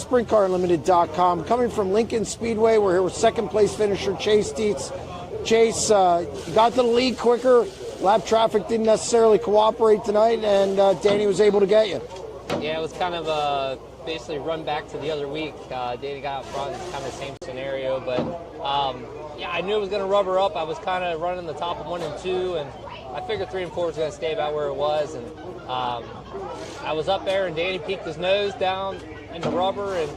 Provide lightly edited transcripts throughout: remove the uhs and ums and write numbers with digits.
SprintCarUnlimited.com. Coming from Lincoln Speedway, we're here with second place finisher Chase Dietz. Chase, you got to the lead quicker. Lap traffic didn't necessarily cooperate tonight, and Danny was able to get you. Yeah, it was kind of basically run back to the other week. Danny got out front. It's kind of the same scenario, but yeah, I knew it was going to rubber up. I was kind of running the top of 1 and 2, and I figured 3 and 4 was going to stay about where it was. And I was up there, and Danny peeked his nose down in the rubber, and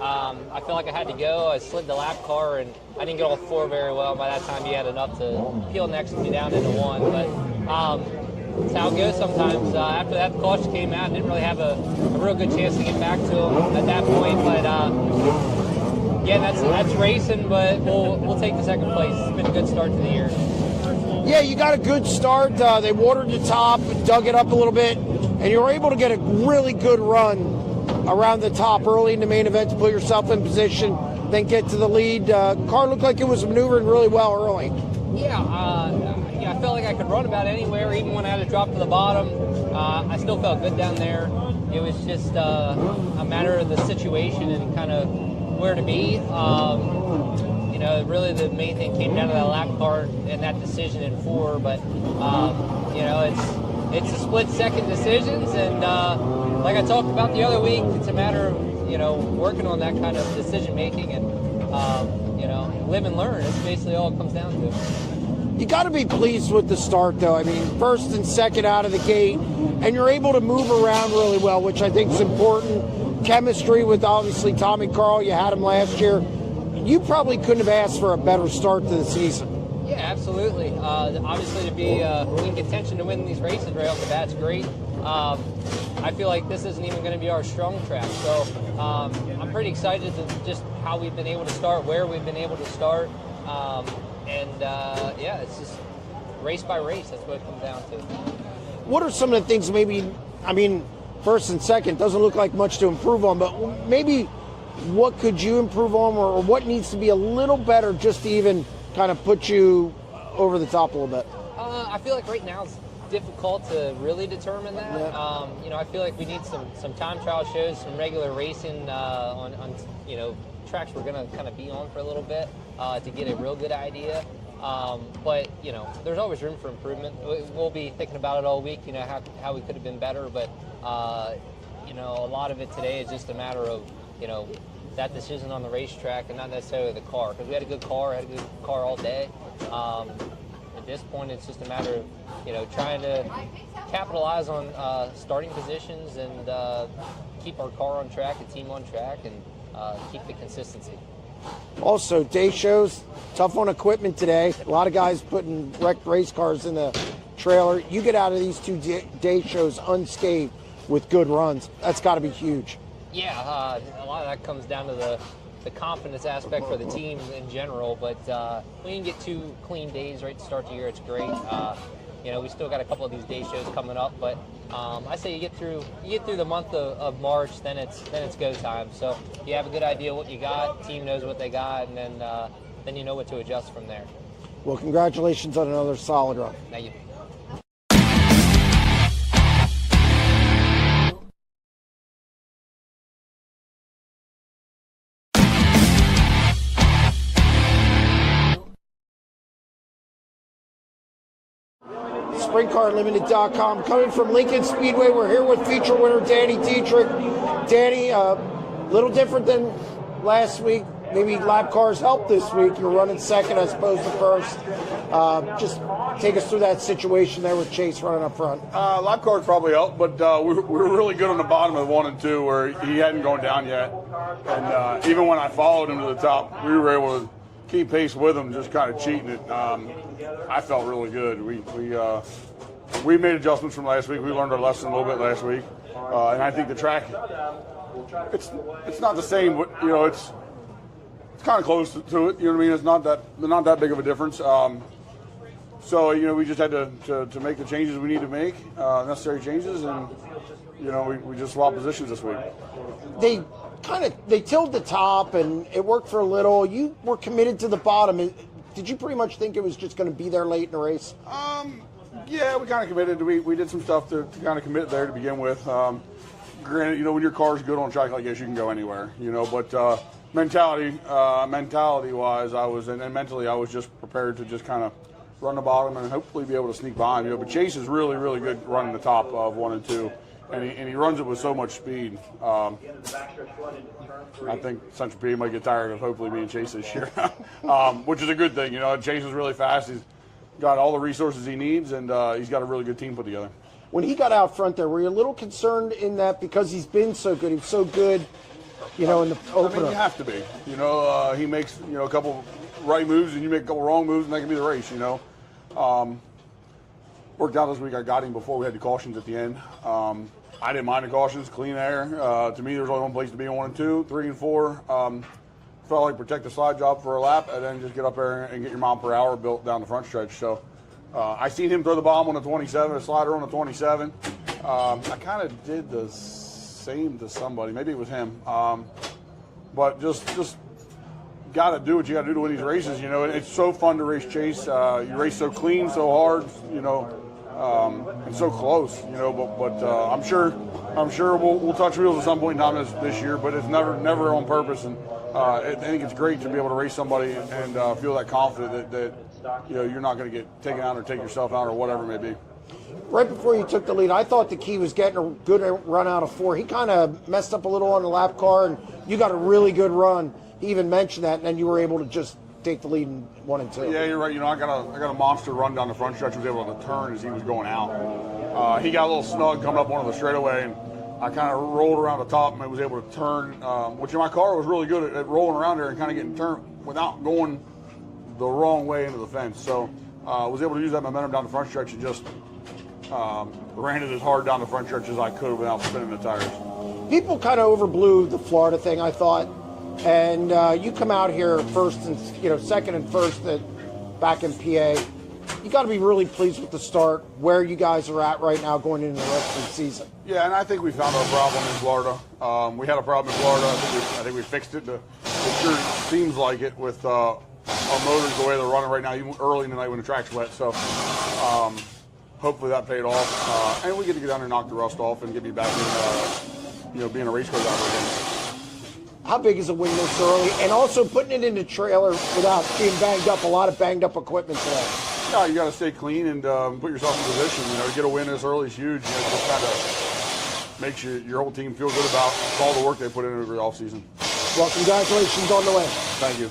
I felt like I had to go. I slid the lap car, and I didn't get off 4 very well. By that time, he had enough to peel next to me down into 1. But that's how it goes sometimes. After that, the caution came out. I didn't really have a real good chance to get back to him at that point. But yeah, that's racing. But we'll take the second place. It's been a good start to the year. Yeah, you got a good start. They watered the top, dug it up a little bit, and you were able to get a really good run around the top early in the main event to put yourself in position, then get to the lead. Car looked like it was maneuvering really well early. Yeah, I felt like I could run about anywhere, even when I had to drop to the bottom. I still felt good down there. It was just a matter of the situation and kind of where to be. You know, really the main thing came down to that lap car and that decision in 4. But you know, it's a split-second decisions, and like I talked about the other week, it's a matter of, you know, working on that kind of decision making and you know, live and learn. It's basically all it comes down to. You got to be pleased with the start, though. I mean, first and second out of the gate, and you're able to move around really well, which I think is important. Chemistry with obviously Tommy Carl, you had him last year. You probably couldn't have asked for a better start to the season. Yeah, absolutely. Obviously, to be in contention to win these races right off the bat's great. I feel like this isn't even going to be our strong track, so I'm pretty excited to just how we've been able to start, where we've been able to start, and yeah, it's just race by race. That's what it comes down to. What are some of the things maybe, I mean, first and second doesn't look like much to improve on, but maybe what could you improve on, or what needs to be a little better just to even kind of put you over the top a little bit? I feel like right now it's difficult to really determine that. Yeah. You know, I feel like we need some time trial shows, some regular racing on you know, tracks we're going to kind of be on for a little bit to get a real good idea. But, you know, there's always room for improvement. We'll be thinking about it all week, you know, how we could have been better. But, you know, a lot of it today is just a matter of, you know, that decision on the racetrack and not necessarily the car. Because we had a good car, all day. At this point, it's just a matter of, you know, trying to capitalize on starting positions and keep our car on track, the team on track, and keep the consistency. Also, day shows, tough on equipment today. A lot of guys putting wrecked race cars in the trailer. You get out of these 2 day shows unscathed with good runs. That's got to be huge. Yeah, a lot of that comes down to the confidence aspect for the team in general, but when you can get 2 clean days right to start the year, it's great. You know, we still got a couple of these day shows coming up, but I say you get through the month of March, then it's go time. So you have a good idea what you got, team knows what they got, and then you know what to adjust from there. Well, congratulations on another solid run. Thank you. SprintCarUnlimited.com. Coming from Lincoln Speedway, we're here with feature winner Danny Dietrich. Danny, a little different than last week. Maybe lap cars helped this week. You're running second as opposed to first. Just take us through that situation there with Chase running up front. Lap cars probably helped, but we were really good on the bottom of 1 and 2 where he hadn't gone down yet. And even when I followed him to the top, we were able to keep pace with him, just kind of cheating it. I felt really good. We made adjustments from last week. We learned our lesson a little bit last week, and I think the track, it's not the same, but you know it's kind of close to it. You know what I mean? It's not that big of a difference. So you know we just had to make the changes we need to make, necessary changes, and you know we just swapped positions this week. They tilled the top and it worked for a little. You were committed to the bottom. Did you pretty much think it was just going to be there late in the race? Yeah, we kind of committed. We did some stuff to kind of commit there to begin with. granted, when your car's good on track like this, you can go anywhere, but mentality-wise, and mentally, I was just prepared to just kind of run the bottom and hopefully be able to sneak by him. But Chase is really, really good running the top of 1 and 2, and he runs it with so much speed. I think Central PA might get tired of hopefully being Chase this year, which is a good thing. Chase is really fast. He's got all the resources he needs, and he's got a really good team put together. When he got out front there, were you a little concerned in that because he's been so good, he's so good, in the opener? You have to be. He makes, a couple right moves and you make a couple wrong moves and that can be the race, Worked out this week. I got him before we had the cautions at the end. I didn't mind the cautions, clean air. To me, there's only one place to be in 1 and 2, 3 and 4. Felt like protect the slide job for a lap and then just get up there and get your mile per hour built down the front stretch. So I seen him throw the bomb on the 27, a slider on the 27. I kind of did the same to somebody. Maybe it was him. But just got to do what you got to do to win these races. It's so fun to race Chase. You race so clean, so hard, and so close. But I'm sure we'll touch wheels at some point in time this year. But it's never on purpose. And I think it's great to be able to race somebody and feel that confident that you're not going to get taken out or take yourself out or whatever it may be. Right before you took the lead, I thought the key was getting a good run out of 4. He kind of messed up a little on the lap car, and you got a really good run. He even mentioned that, and then you were able to just take the lead in 1 and 2. Yeah, you're right. I got a monster run down the front stretch. Was able to turn as he was going out. He got a little snug coming up onto the straightaway, and I kind of rolled around the top and was able to turn, which my car was really good at rolling around there and kind of getting turned without going the wrong way into the fence. So I was able to use that momentum down the front stretch and just ran it as hard down the front stretch as I could without spinning the tires. People kind of overblew the Florida thing, I thought. And you come out here first and second and first back in PA. You got to be really pleased with the start, where you guys are at right now going into the rest of the season. Yeah, and I think we found our problem in Florida. We had a problem in Florida. I think we fixed it. It sure seems like it with our motors the way they're running right now, even early in the night when the track's wet. So hopefully that paid off, and we get to get down there and knock the rust off and get me back in, being a race car driver again. How big is a win this early? And also putting it in the trailer without being banged up, a lot of banged up equipment today. Yeah, you got to stay clean and put yourself in position. Get a win this early is huge. It just kind of makes your whole team feel good about all the work they put in over the offseason. Well, congratulations on the win. Thank you.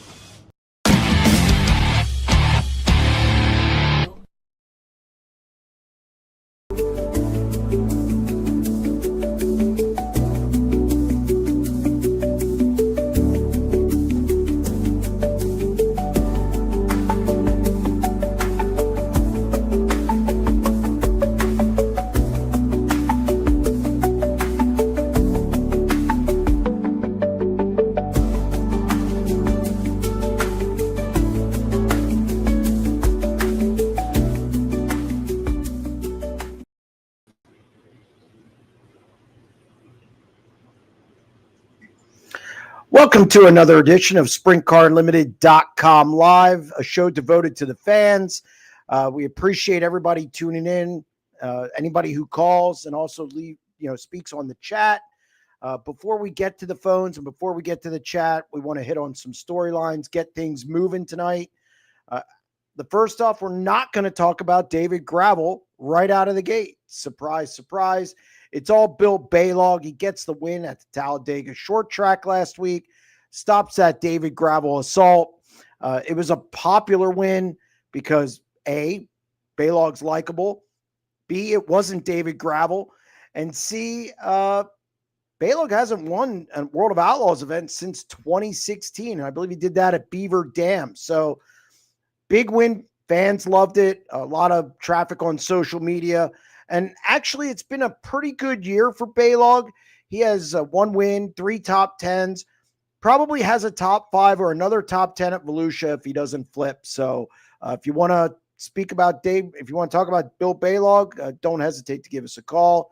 Welcome to another edition of SprintCarUnlimited.com Live, a show devoted to the fans. We appreciate everybody tuning in, anybody who calls and also speaks on the chat. Before we get to the phones and before we get to the chat, we want to hit on some storylines, get things moving tonight. The first off, we're not going to talk about David Gravel right out of the gate. Surprise, surprise. It's all Bill Baylog. He gets the win at the Talladega short track last week, stops that David Gravel assault. It was a popular win because A, Baylog's likable, B, it wasn't David Gravel, and C, Baylog hasn't won a World of Outlaws event since 2016. I believe he did that at Beaver Dam. So big win. Fans loved it. A lot of traffic on social media. And actually, it's been a pretty good year for Baylog. He has 1 win, 3 top 10s, probably has a top 5 or another top 10 at Volusia if he doesn't flip. So if you want to speak about Dave, if you want to talk about Bill Baylog, don't hesitate to give us a call.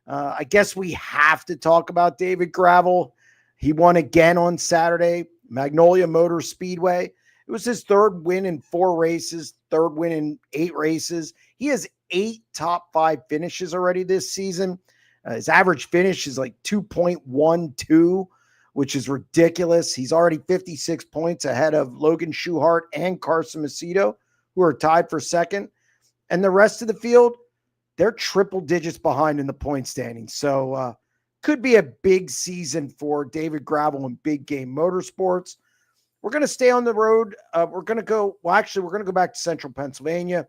I guess we have to talk about David Gravel. He won again on Saturday, Magnolia Motor Speedway. It was his 3rd win in 4 races, 3rd win in 8 races. He has 8 top 5 finishes already this season. His average finish is like 2.12, which is ridiculous. He's already 56 points ahead of Logan Schuchart and Carson Macedo, who are tied for second. And the rest of the field, they're triple digits behind in the point standings. So could be a big season for David Gravel and Big Game Motorsports. We're going to stay on the road. We're going to go back to central Pennsylvania.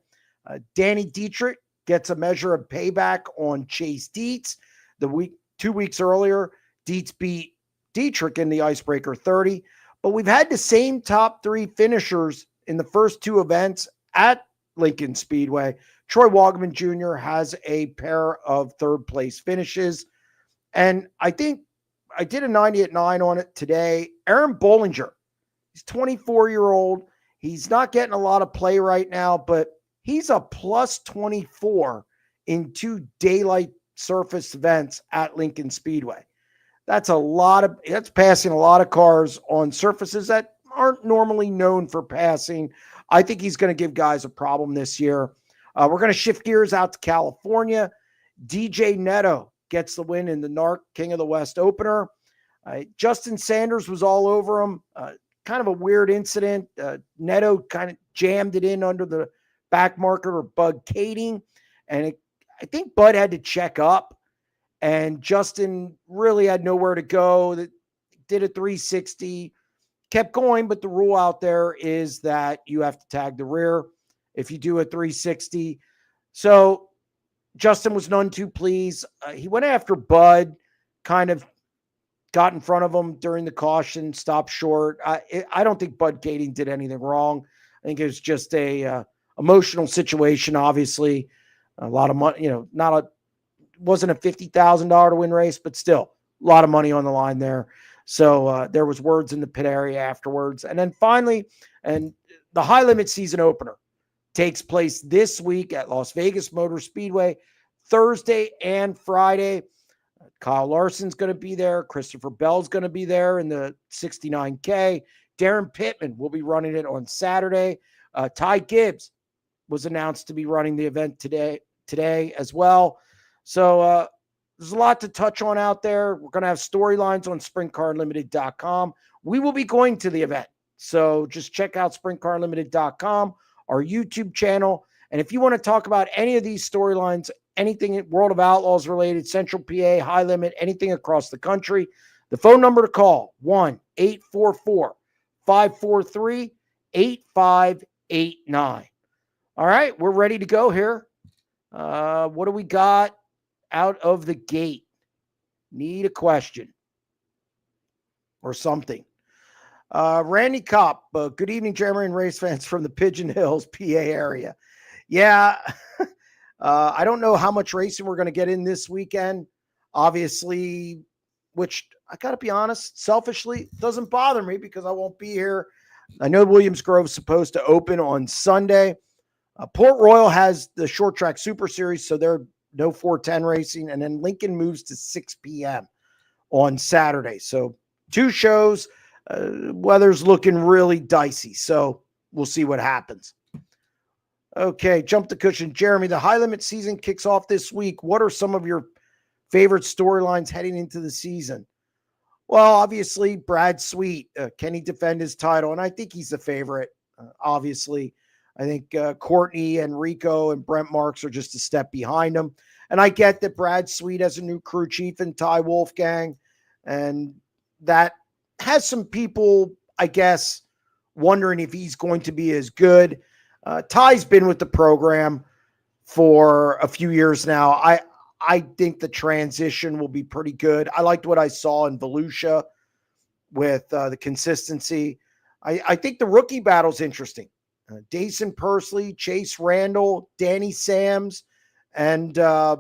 Danny Dietrich gets a measure of payback on Chase Dietz. 2 weeks earlier, Dietz beat Dietrich in the Icebreaker 30. But we've had the same top three finishers in the first two events at Lincoln Speedway. Troy Wogman Jr. has a pair of third-place finishes. And I think I did a 90 at 9 on it today. Aaron Bollinger, he's 24-year-old. He's not getting a lot of play right now, but he's a plus 24 in 2 daylight surface events at Lincoln Speedway. That's passing a lot of cars on surfaces that aren't normally known for passing. I think he's going to give guys a problem this year. We're going to shift gears out to California. DJ Neto gets the win in the NARC King of the West opener. Justin Sanders was all over him. Kind of a weird incident. Neto kind of jammed it in under the back marker or Bud Kading. And I think Bud had to check up. And Justin really had nowhere to go. Did a 360. Kept going, but the rule out there is that you have to tag the rear if you do a 360. So Justin was none too pleased. He went after Bud, kind of got in front of him during the caution, stopped short. I don't think Bud Kading did anything wrong. I think it was just a emotional situation. Obviously, a lot of money. Wasn't a $50,000 to win race, but still a lot of money on the line there. So there was words in the pit area afterwards. And then finally, and the high limit season opener takes place this week at Las Vegas Motor Speedway, Thursday and Friday. Kyle Larson's going to be there. Christopher Bell's going to be there in the 69K. Darren Pittman will be running it on Saturday. Ty Gibbs was announced to be running the event today as well. So there's a lot to touch on out there. We're going to have storylines on SprintCarUnlimited.com. We will be going to the event. So just check out SprintCarUnlimited.com, our YouTube channel. And if you want to talk about any of these storylines, anything World of Outlaws related, Central PA, High Limit, anything across the country, the phone number to call, 1-844-543-8589. All right, we're ready to go here. What do we got out of the gate? Need a question or something. Randy Kopp, good evening, Jeremy and race fans from the Pigeon Hills, PA area. Yeah, I don't know how much racing we're going to get in this weekend. Obviously, which I got to be honest, selfishly, doesn't bother me because I won't be here. I know Williams Grove's supposed to open on Sunday. Port Royal has the short track super series, so they're no 410 racing. And then Lincoln moves to 6 p.m. on Saturday. So 2 shows. Weather's looking really dicey. So we'll see what happens. Okay, jump the cushion. Jeremy, the high limit season kicks off this week. What are some of your favorite storylines heading into the season? Well, obviously, Brad Sweet. Can he defend his title? And I think he's the favorite, obviously. I think Courtney and Rico and Brent Marks are just a step behind him. And I get that Brad Sweet has a new crew chief in Ty Wolfgang. And that has some people, I guess, wondering if he's going to be as good. Ty's been with the program for a few years now. I think the transition will be pretty good. I liked what I saw in Volusia with the consistency. I think the rookie battle's interesting. Dason Pursley, Chase Randall, Danny Sams, and Cy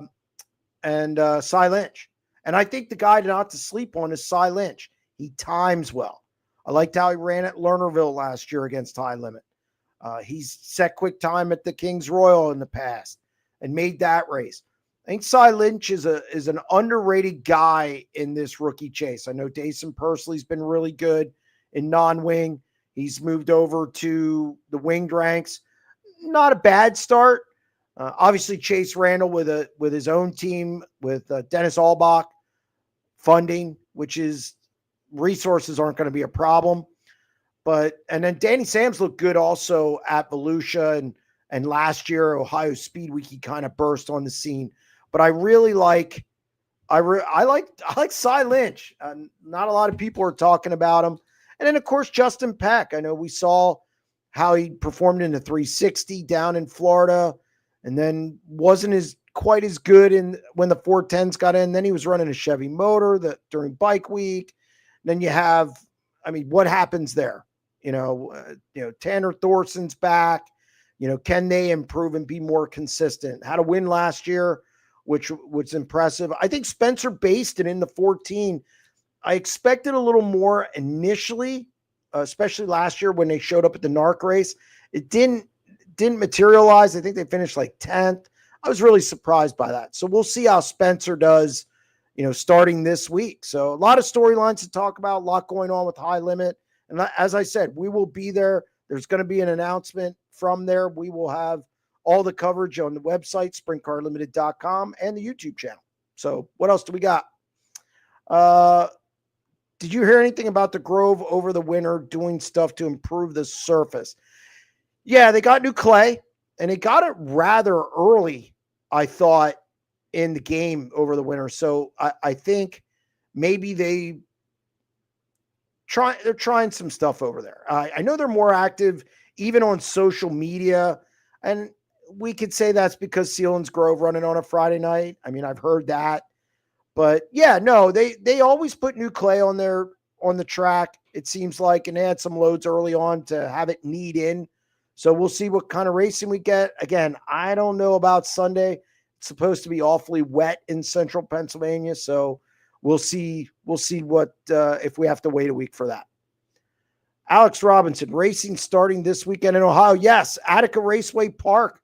Lynch. And I think the guy not to sleep on is Cy Lynch. He times well. I liked how he ran at Lernerville last year against High Limit. He's set quick time at the Kings Royal in the past and made that race. I think Cy Lynch is an underrated guy in this rookie chase. I know Dason Pursley's been really good in non-wing. He's moved over to the winged ranks. Not a bad start. Obviously, Chase Randall with his own team, with Dennis Albach funding, which is resources aren't going to be a problem. And then Danny Sams looked good also at Volusia and last year, Ohio Speed Week, he kind of burst on the scene. But I really like Cy Lynch. Not a lot of people are talking about him. And then, of course, Justin Peck. I know we saw how he performed in the 360 down in Florida, and then wasn't quite as good when the 410s got in. Then he was running a Chevy motor during Bike Week. Then you have, what happens there? Tanner Thorson's back. Can they improve and be more consistent? Had a win last year, which was impressive. I think Spencer Baston in the 14, I expected a little more initially, especially last year when they showed up at the NARC race. It didn't materialize. I think they finished like 10th. I was really surprised by that. So we'll see how Spencer does, starting this week. So a lot of storylines to talk about, a lot going on with High Limit. And as I said, we will be there. There's going to be an announcement from there. We will have all the coverage on the website, SprintCarUnlimited.com, and the YouTube channel. So what else do we got? Did you hear anything about the Grove over the winter doing stuff to improve the surface? Yeah, they got new clay, and they got it rather early, I thought, in the game over the winter. So I think maybe they're trying some stuff over there. I know they're more active even on social media, and we could say that's because Selinsgrove running on a Friday night. I've heard that. But yeah, no, they always put new clay on the track, it seems like, and they had some loads early on to have it knead in. So we'll see what kind of racing we get. Again, I don't know about Sunday. It's supposed to be awfully wet in central Pennsylvania, so we'll see what if we have to wait a week for that. Alex Robinson, racing starting this weekend in Ohio. Yes, Attica Raceway Park,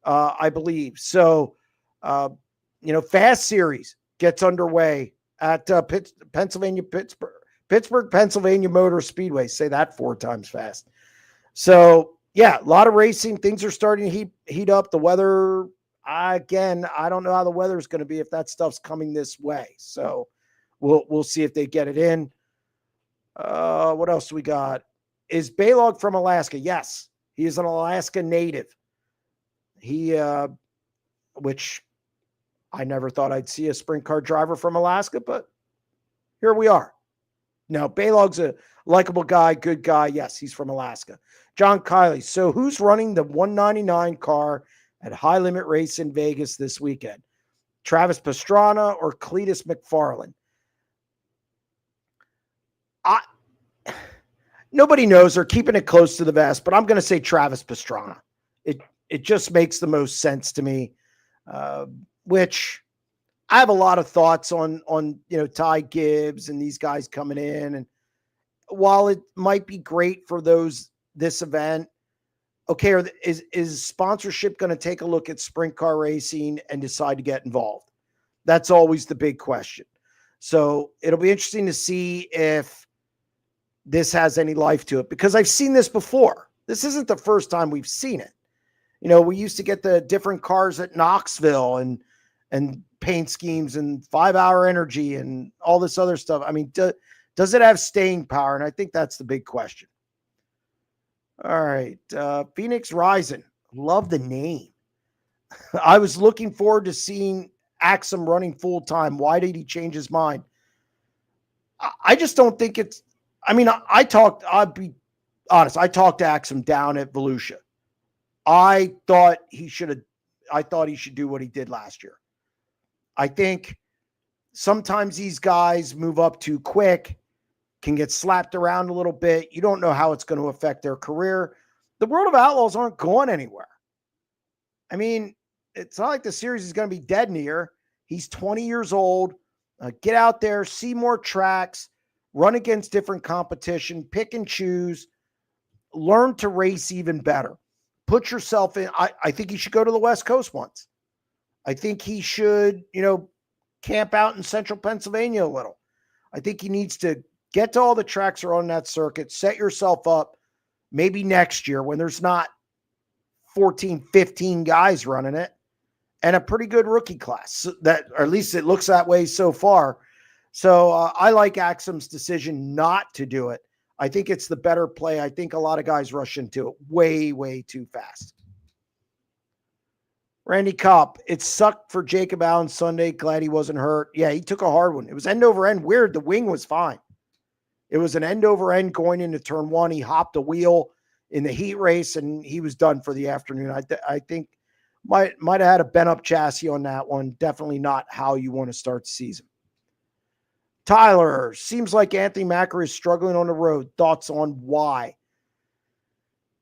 I believe. So, Fast Series gets underway at Pittsburgh, Pennsylvania Motor Speedway. Say that 4 times fast. So, yeah, a lot of racing. Things are starting to heat up. The weather, again, I don't know how the weather is going to be if that stuff's coming this way. So we'll see if they get it in. What else do we got? Is Baylog from Alaska? Yes, he is an Alaska native. Which I never thought I'd see a sprint car driver from Alaska, but here we are. Now, Baylog's a likable guy, good guy. Yes, he's from Alaska. John Kiley. So who's running the 199 car at High Limit Race in Vegas this weekend? Travis Pastrana or Cletus McFarland? Nobody knows. They're keeping it close to the vest, but I'm going to say Travis Pastrana. It just makes the most sense to me, which I have a lot of thoughts on Ty Gibbs and these guys coming in. And while it might be great for this event, okay, is sponsorship going to take a look at sprint car racing and decide to get involved? That's always the big question. So it'll be interesting to see if this has any life to it, because I've seen this before. This isn't the first time we've seen it. We used to get the different cars at Knoxville and paint schemes and 5-hour energy and all this other stuff. Does it have staying power? And I think that's the big question. All right. Phoenix Rising. Love the name. I was looking forward to seeing Axum running full time. Why did he change his mind? I just don't think it's, I'll be honest. I talked to Axum down at Volusia. I thought he should do what he did last year. I think sometimes these guys move up too quick, can get slapped around a little bit. You don't know how it's going to affect their career. The World of Outlaws aren't going anywhere. It's not like the series is going to be dead near. He's 20 years old. Get out there, see more tracks, run against different competition, pick and choose, learn to race even better. Put yourself in. I think he should go to the West Coast once. I think he should, camp out in central Pennsylvania a little. I think he needs to get to all the tracks that are on that circuit, set yourself up maybe next year when there's not 14, 15 guys running it, and a pretty good rookie class. That, or at least it looks that way so far. So I like Axum's decision not to do it. I think it's the better play. I think a lot of guys rush into it way, way too fast. Randy Kopp, it sucked for Jacob Allen Sunday. Glad he wasn't hurt. Yeah, he took a hard one. It was end over end. Weird. The wing was fine. It was an end over end going into turn one. He hopped a wheel in the heat race, and he was done for the afternoon. I think might have had a bent up chassis on that one. Definitely not how you want to start the season. Tyler, seems like Anthony Macri is struggling on the road. Thoughts on why?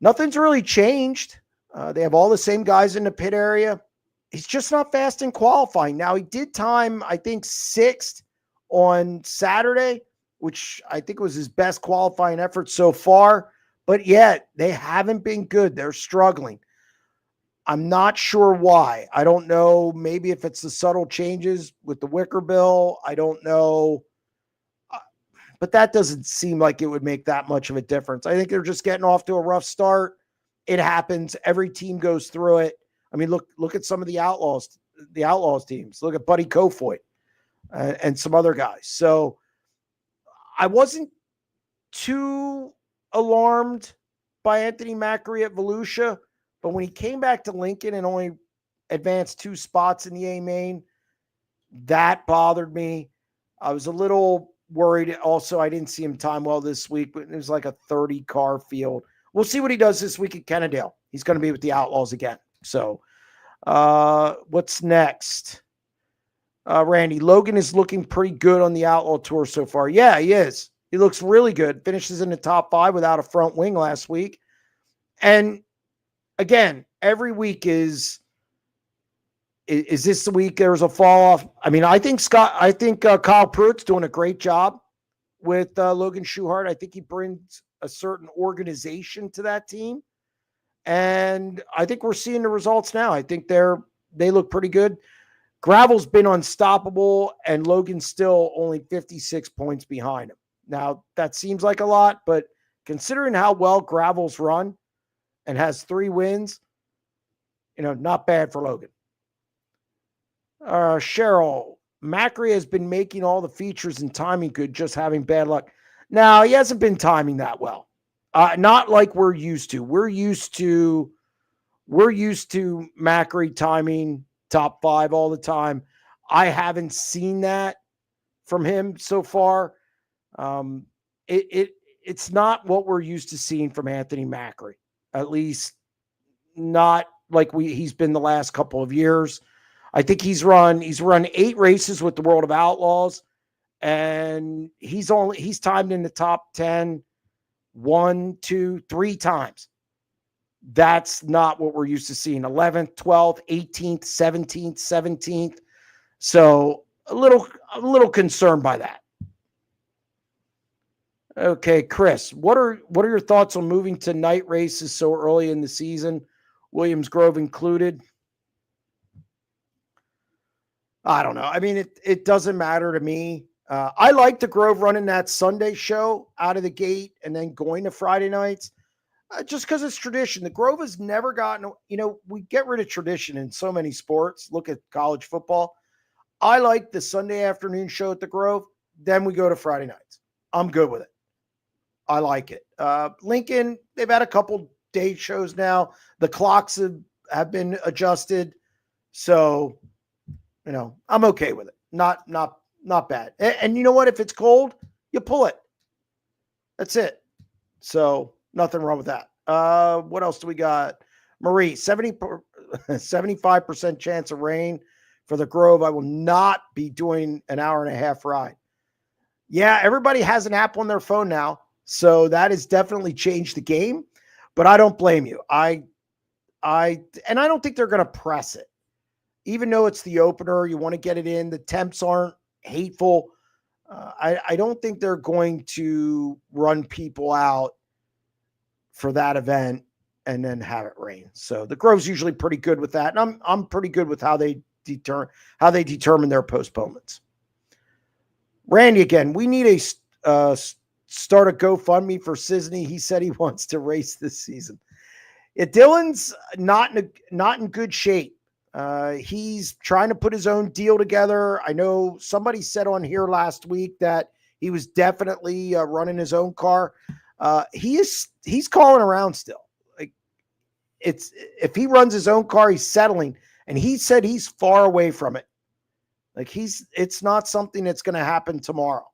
Nothing's really changed. They have all the same guys in the pit area. He's just not fast in qualifying. Now, he did time, I think, 6th on Saturday, which I think was his best qualifying effort so far. But yet, they haven't been good. They're struggling. I'm not sure why. I don't know. Maybe if it's the subtle changes with the Wicker Bill. I don't know. But that doesn't seem like it would make that much of a difference. I think they're just getting off to a rough start. It happens. Every team goes through it. I mean, look at some of the Outlaws teams. Look at Buddy Kofoid and some other guys. So I wasn't too alarmed by Anthony Macri at Volusia, but when he came back to Lincoln and only advanced 2 spots in the A main, that bothered me. I was a little worried. Also, I didn't see him time well this week, but it was like a 30-car field. We'll see what he does this week at Kennedale. He's going to be with the Outlaws again. So what's next? Randy, Logan is looking pretty good on the Outlaw Tour so far. Yeah, he is. He looks really good. Finishes in the top 5 without a front wing last week. And again, every week is this the week there's a fall off? I mean, I think Kyle Pruitt's doing a great job with Logan Schuchart. I think he brings a certain organization to that team. And I think we're seeing the results now. I think they look pretty good. Gravel's been unstoppable, and Logan's still only 56 points behind him. Now, that seems like a lot, but considering how well Gravel's run and has 3 wins, not bad for Logan. Cheryl, Macri has been making all the features and timing good, just having bad luck. Now, he hasn't been timing that well. Not like we're used to. We're used to Macri timing top 5 all the time. I haven't seen that from him so far. It's not what we're used to seeing from Anthony Macri, at least not like he's been the last couple of years. I think he's run 8 races with the World of Outlaws, and he's timed in the top 10 1, 2, 3 times. That's not what we're used to seeing. 11th, 12th, 18th, 17th, 17th. So a little concerned by that. Okay, Chris, what are your thoughts on moving to night races so early in the season, Williams Grove included? I don't know. I mean, it doesn't matter to me. I like the Grove running that Sunday show out of the gate and then going to Friday nights just because it's tradition. The Grove has never gotten, we get rid of tradition in so many sports. Look at college football. I like the Sunday afternoon show at the Grove. Then we go to Friday nights. I'm good with it. I like it. Lincoln, they've had a couple day shows now. The clocks have been adjusted. So, I'm okay with it. Not bad. And you know what? If it's cold, you pull it. That's it. So nothing wrong with that. What else do we got? Marie, 75% chance of rain for the Grove. I will not be doing an hour and a half ride. Yeah, everybody has an app on their phone now. So that has definitely changed the game, but I don't blame you. And I don't think they're going to press it. Even though it's the opener, you want to get it in. The temps aren't hateful. I don't think they're going to run people out for that event and then have it rain. So the Grove's usually pretty good with that. And I'm pretty good with how they determine their postponements. Randy, again, we need a start a GoFundMe for Cisney. He said he wants to race this season. Yeah, Dylan's not in good shape. He's trying to put his own deal together. I know somebody said on here last week that he was definitely running his own car. He's calling around still. Like, if he runs his own car, he's settling, and he said he's far away from it. Like, it's not something that's going to happen tomorrow.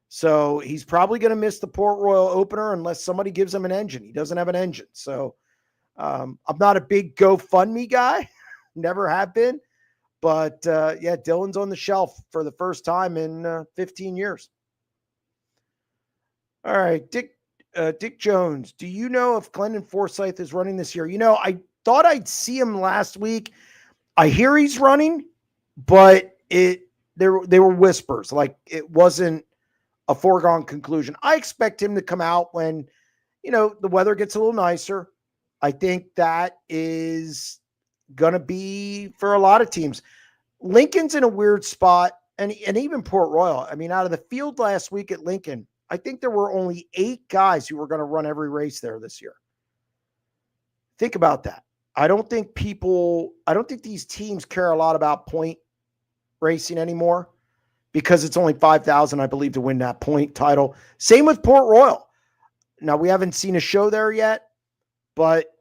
So he's probably going to miss the Port Royal opener unless somebody gives him an engine. He doesn't have an engine. So I'm not a big GoFundMe guy, never have been. But yeah, Dylan's on the shelf for the first time in 15 years. All right, Dick Jones, do you know if Glendon Forsyth is running this year? I thought I'd see him last week. I hear he's running, but there were whispers, like it wasn't a foregone conclusion. I expect him to come out when, the weather gets a little nicer. I think that is going to be for a lot of teams. Lincoln's in a weird spot, and even Port Royal. I mean, out of the field last week at Lincoln, I think there were only 8 guys who were going to run every race there this year. Think about that. I don't think these teams care a lot about point racing anymore because it's only 5,000, I believe, to win that point title. Same with Port Royal. Now, we haven't seen a show there yet, but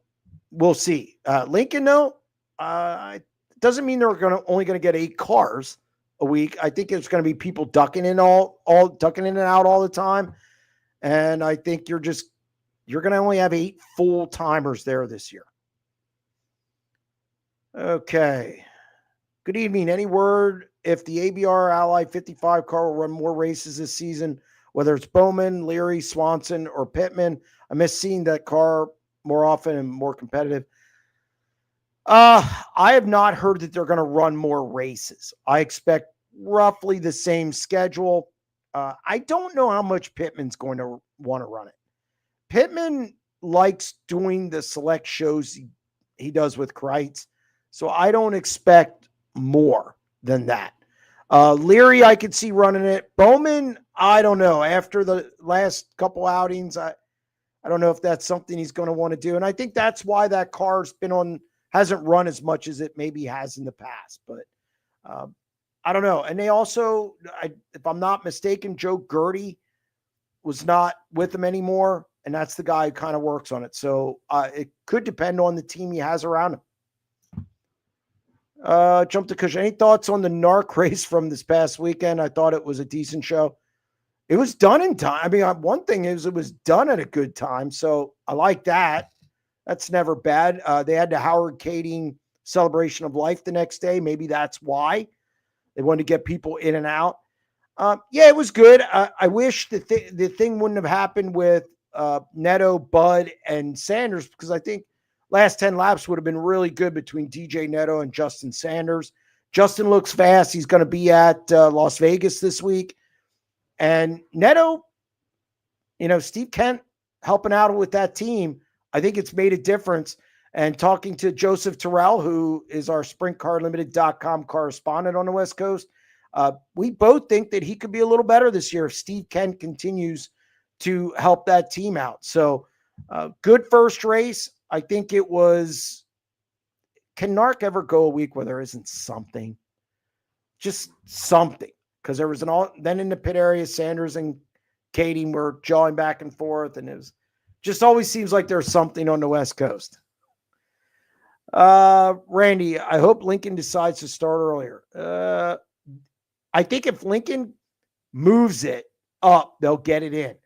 we'll see. Lincoln, though, it doesn't mean they're only going to get 8 cars a week. I think it's going to be people ducking in ducking in and out all the time. And I think you're going to only have 8 full timers there this year. Okay. Good evening. Any word if the ABR Ally 55 car will run more races this season, whether it's Bowman, Leary, Swanson, or Pittman? I miss seeing that car more often and more competitive. I have not heard that they're going to run more races. I expect roughly the same schedule. I don't know how much Pittman's going to want to run it. Pittman likes doing the select shows he does with Kreitz, so I don't expect more than that. Leary, I could see running it. Bowman, I don't know. After the last couple outings, I don't know if that's something he's going to want to do. And I think that's why that car's hasn't run as much as it maybe has in the past. But I don't know. And they also, if I'm not mistaken, Joe Gertie was not with them anymore. And that's the guy who kind of works on it. So it could depend on the team he has around him. Jump to Cushion. Any thoughts on the NARC race from this past weekend? I thought it was a decent show. It was done in time. I mean, one thing is it was done at a good time. So I like that. That's never bad. They had the Howard Kading celebration of life the next day. Maybe that's why they wanted to get people in and out. Yeah, it was good. I wish the thing wouldn't have happened with Neto, Bud, and Sanders, because I think last 10 laps would have been really good between DJ Neto and Justin Sanders. Justin looks fast. He's going to be at Las Vegas this week. And Neto, Steve Kent helping out with that team, I think it's made a difference. And talking to Joseph Terrell, who is our SprintCarUnlimited.com correspondent on the West Coast, we both think that he could be a little better this year if Steve Kent continues to help that team out. So good first race. I think it was, can NARC ever go a week where there isn't something? Just something. Because there was then in the pit area, Sanders and Kading were jawing back and forth, and it was just always seems like there's something on the West Coast. Randy, I hope Lincoln decides to start earlier. I think if Lincoln moves it up, they'll get it in.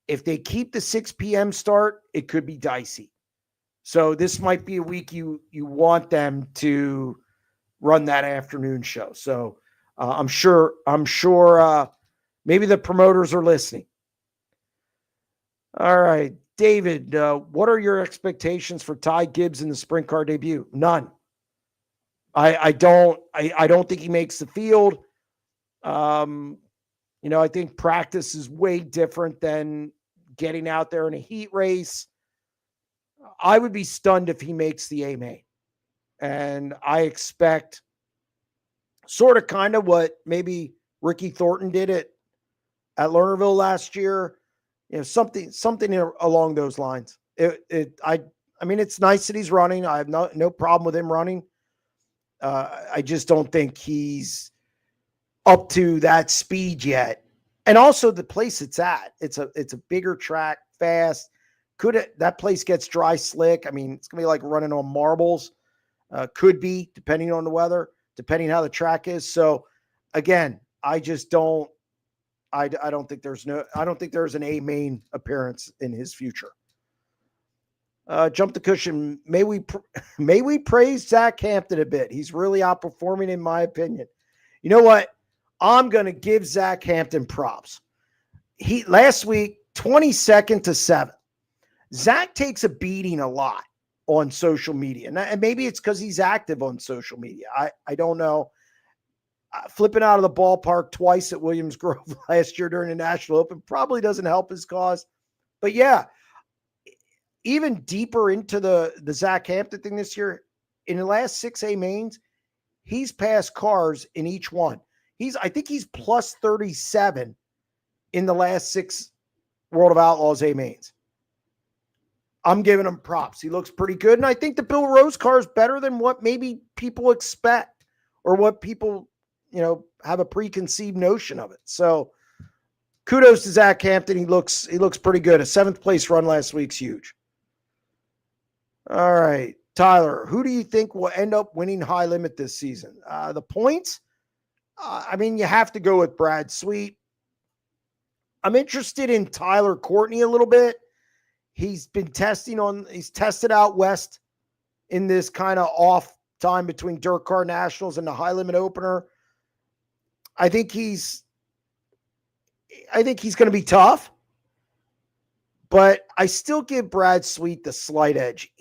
If they keep the 6 p.m. start, it could be dicey. So this might be a week you want them to run that afternoon show. So I'm sure maybe the promoters are listening. All right, David, what are your expectations for Ty Gibbs in the sprint car debut? None. I don't think he makes the field. I think practice is way different than getting out there in a heat race. I would be stunned if he makes the A-main. And I expect sort of kind of what maybe Ricky Thornton did at Lernerville last year, something along those lines. I I mean, it's nice that he's running. I have no problem with him running. I just don't think he's up to that speed yet. And also the place it's at. It's a bigger track, fast. That place gets dry slick? I mean, it's gonna be like running on marbles. Could be, depending on the weather, depending how the track is. So again, I just don't. I don't think there's an A main appearance in his future. Jump the cushion. May we praise Zach Hampton a bit? He's really outperforming, in my opinion. You know what? I'm going to give Zach Hampton props. Last week, 22nd to 7th. Zach takes a beating a lot on social media. And maybe it's because he's active on social media. I don't know. Flipping out of the ballpark twice at Williams Grove last year during the National Open probably doesn't help his cause. But yeah, even deeper into the Zach Hampton thing this year, in the last 6 A mains, he's passed cars in each one. I think he's plus 37 in the last 6 World of Outlaws A mains. I'm giving him props. He looks pretty good. And I think the Bill Rose car is better than what maybe people expect or what people, have a preconceived notion of it. So kudos to Zach Hampton. He looks pretty good. A 7th place run last week's huge. All right, Tyler, who do you think will end up winning high limit this season? The points? You have to go with Brad Sweet. I'm interested in Tyler Courtney a little bit. He's tested out west in this kind of off time between Dirt Car Nationals and the high limit opener. I think he's going to be tough, but I still give Brad Sweet the slight edge.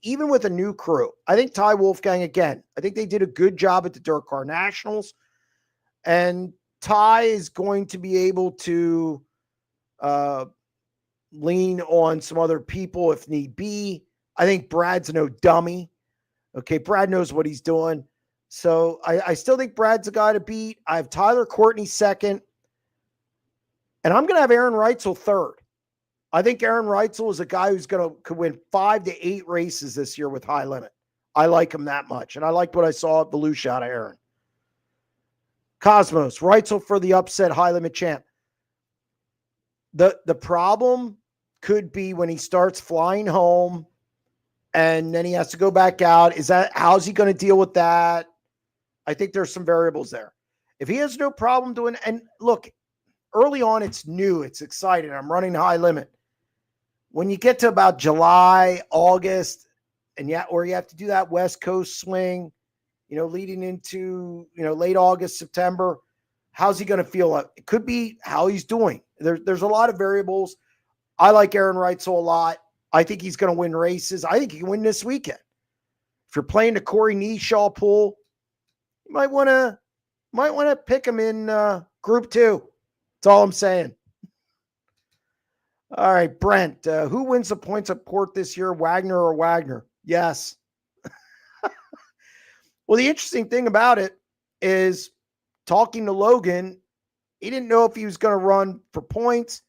Even with a new crew, I think Ty Wolfgang, again, I think they did a good job at the Dirt Car Nationals, and Ty is going to be able to lean on some other people if need be. I think Brad's no dummy. Okay, Brad knows what he's doing. So I still think Brad's a guy to beat. I have Tyler Courtney second. And I'm going to have Aaron Reitzel third. I think Aaron Reitzel is a guy who's could win 5 to 8 races this year with high limit. I like him that much. And I liked what I saw at Volusia out of Aaron. Cosmos, Reitzel for the upset high limit champ. The problem could be when he starts flying home and then he has to go back out. How's he going to deal with that? I think there's some variables there. If he has no problem doing, and look, early on, it's new, it's exciting. I'm running high limit. When you get to about July, August, or you have to do that West Coast swing, leading into, late August, September, how's he going to feel? It could be how he's doing. There's a lot of variables. I like Aaron Reitzel a lot. I think he's going to win races. I think he can win this weekend. If you're playing the Corey Neeshaw pool, you might want to pick him in Group 2. That's all I'm saying. All right, Brent, who wins the points at Port this year, Wagner or Wagner? Yes. Well, the interesting thing about it is talking to Logan, he didn't know if he was going to run for points,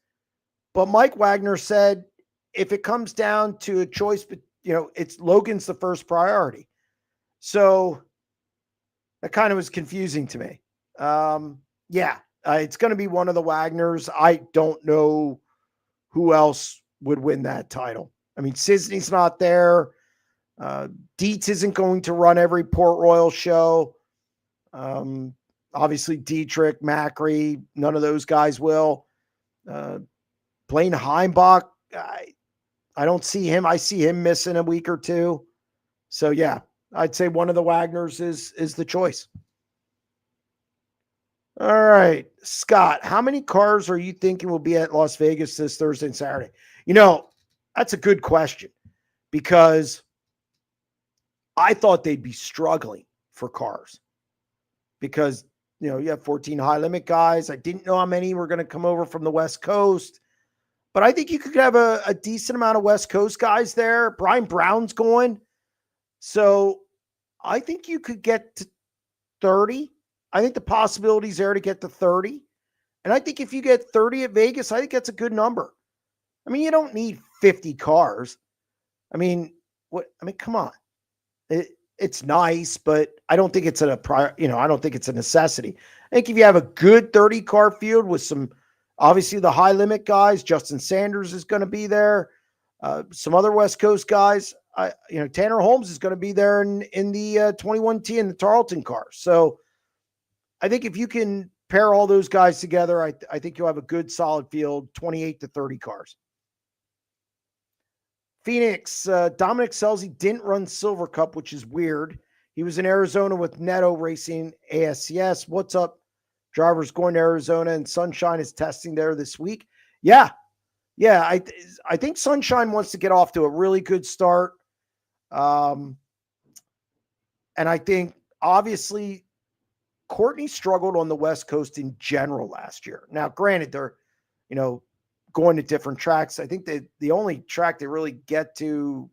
but Mike Wagner said if it comes down to a choice, it's Logan's the first priority. So that kind of was confusing to me. It's going to be one of the Wagners. I don't know who else would win that title. Cisney's not there. Dietz isn't going to run every Port Royal show. Obviously, Dietrich, Macri, none of those guys will. Blaine Heimbach, I don't see him. I see him missing a week or two. So, yeah, I'd say one of the Wagners is the choice. All right, Scott, how many cars are you thinking will be at Las Vegas this Thursday and Saturday? That's a good question because I thought they'd be struggling for cars because, you have 14 high limit guys. I didn't know how many were going to come over from the West Coast, but I think you could have a decent amount of West Coast guys there. Brian Brown's going. So I think you could get to 30. I think the possibility is there to get to 30. And I think if you get 30 at Vegas, I think that's a good number. You don't need 50 cars. What I mean, come on. It's nice, but I don't think it's I don't think it's a necessity. I think if you have a good 30-car field with some, obviously the high limit guys, Justin Sanders is going to be there. Some other West Coast guys, Tanner Holmes is going to be there in the 21T and the Tarleton car. So I think if you can pair all those guys together, I think you'll have a good solid field, 28 to 30 cars. Phoenix, Dominic Scelzi didn't run Silver Cup, which is weird. He was in Arizona with Neto racing ASCS. What's up? Drivers going to Arizona, and Sunshine is testing there this week. Yeah. I think Sunshine wants to get off to a really good start. And I think, obviously, Courtney struggled on the West Coast in general last year. Now, granted, they're, going to different tracks. I think the only track they really get to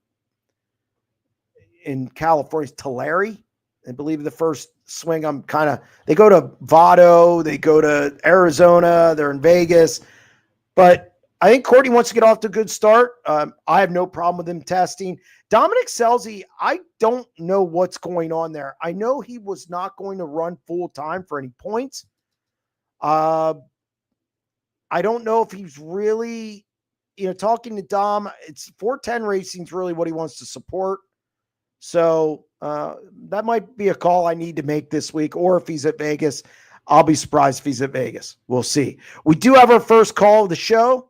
in California is Tulare. I believe the first swing they go to Vado, they go to Arizona, they're in Vegas. But I think Courtney wants to get off to a good start. I have no problem with him testing. Dominic Scelzi, I don't know what's going on there. I know he was not going to run full time for any points. I don't know if he's really, talking to Dom, it's 410 racing is really what he wants to support. So that might be a call I need to make this week, or if he's at Vegas, I'll be surprised if he's at Vegas. We'll see. We do have our first call of the show,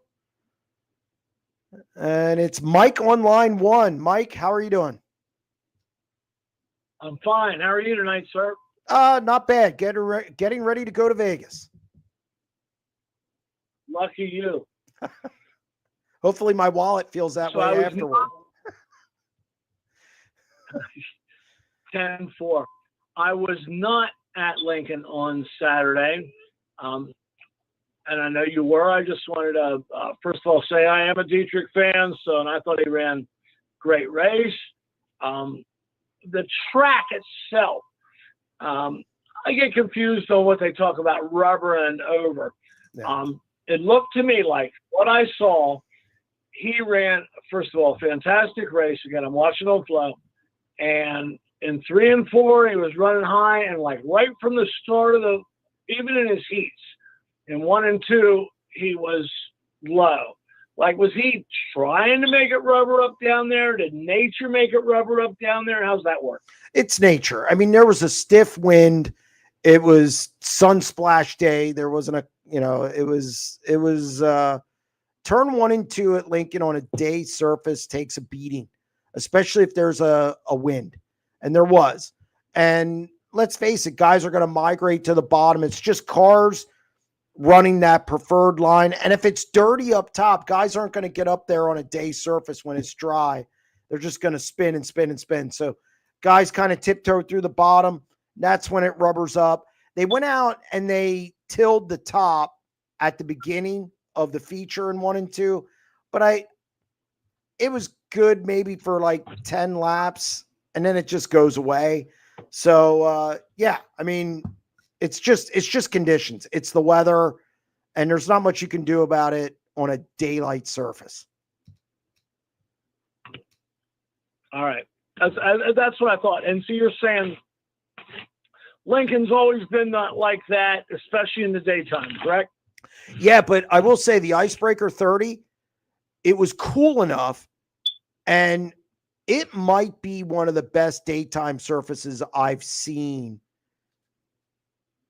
and it's Mike on line 1. Mike, how are you doing? I'm fine. How are you tonight, sir? Not bad. Getting ready to go to Vegas. Lucky you. Hopefully my wallet feels that way afterward. 10-4. I was not at Lincoln on Saturday. And I know you were. I just wanted to, first of all, say I am a Dietrich fan. And I thought he ran great race. The track itself, I get confused on what they talk about rubber and over. Yeah. It looked to me like what I saw, he ran, first of all, fantastic race. Again, I'm watching on flow. And in 3 and 4, he was running high, and right from the start of even in his heats, in 1 and 2, he was low. Was he trying to make it rubber up down there? Did nature make it rubber up down there? How's that work? It's nature. I mean, there was a stiff wind. It was sunsplash day. There wasn't it was turn 1 and 2 at Lincoln on a day surface takes a beating, especially if there's a wind, and there was. And let's face it, guys are going to migrate to the bottom. It's just cars running that preferred line. And if it's dirty up top, guys aren't going to get up there on a day surface when it's dry. They're just going to spin and spin and spin. So guys kind of tiptoe through the bottom. That's when it rubbers up. They went out and they tilled the top at the beginning of the feature in 1 and 2, but it was good maybe for 10 laps, and then it just goes away. So yeah, I mean, it's just conditions. It's the weather, and there's not much you can do about it on a daylight surface. All right. That's what I thought. And so you're saying Lincoln's always been not like that, especially in the daytime, correct? Yeah, but I will say the Icebreaker 30, it was cool enough, and it might be one of the best daytime surfaces I've seen.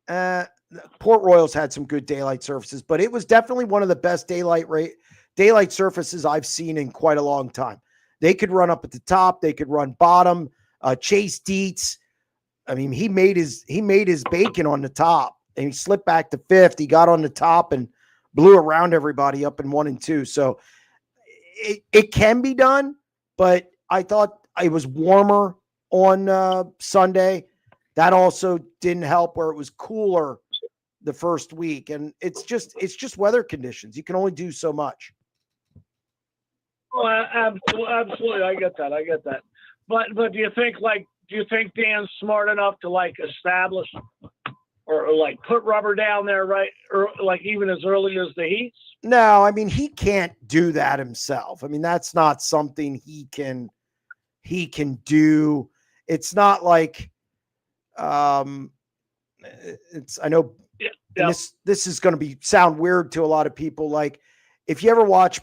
Port Royal's had some good daylight surfaces, but it was definitely one of the best daylight surfaces I've seen in quite a long time. They could run up at the top. They could run bottom. Chase Dietz, I mean, he made his bacon on the top, and he slipped back to 5th. He got on the top and blew around everybody up in 1 and 2. So it can be done, but I thought it was warmer on Sunday. That also didn't help, where it was cooler the first week. And it's just weather conditions. You can only do so much. Oh, absolutely. I get that. But do you think Dan's smart enough to establish or put rubber down there, right? Or even as early as the heats? No, I mean, he can't do that himself. I mean, that's not something he can he can do. It's not like it's, I know, and this is going to sound weird to a lot of people. Like if you ever watch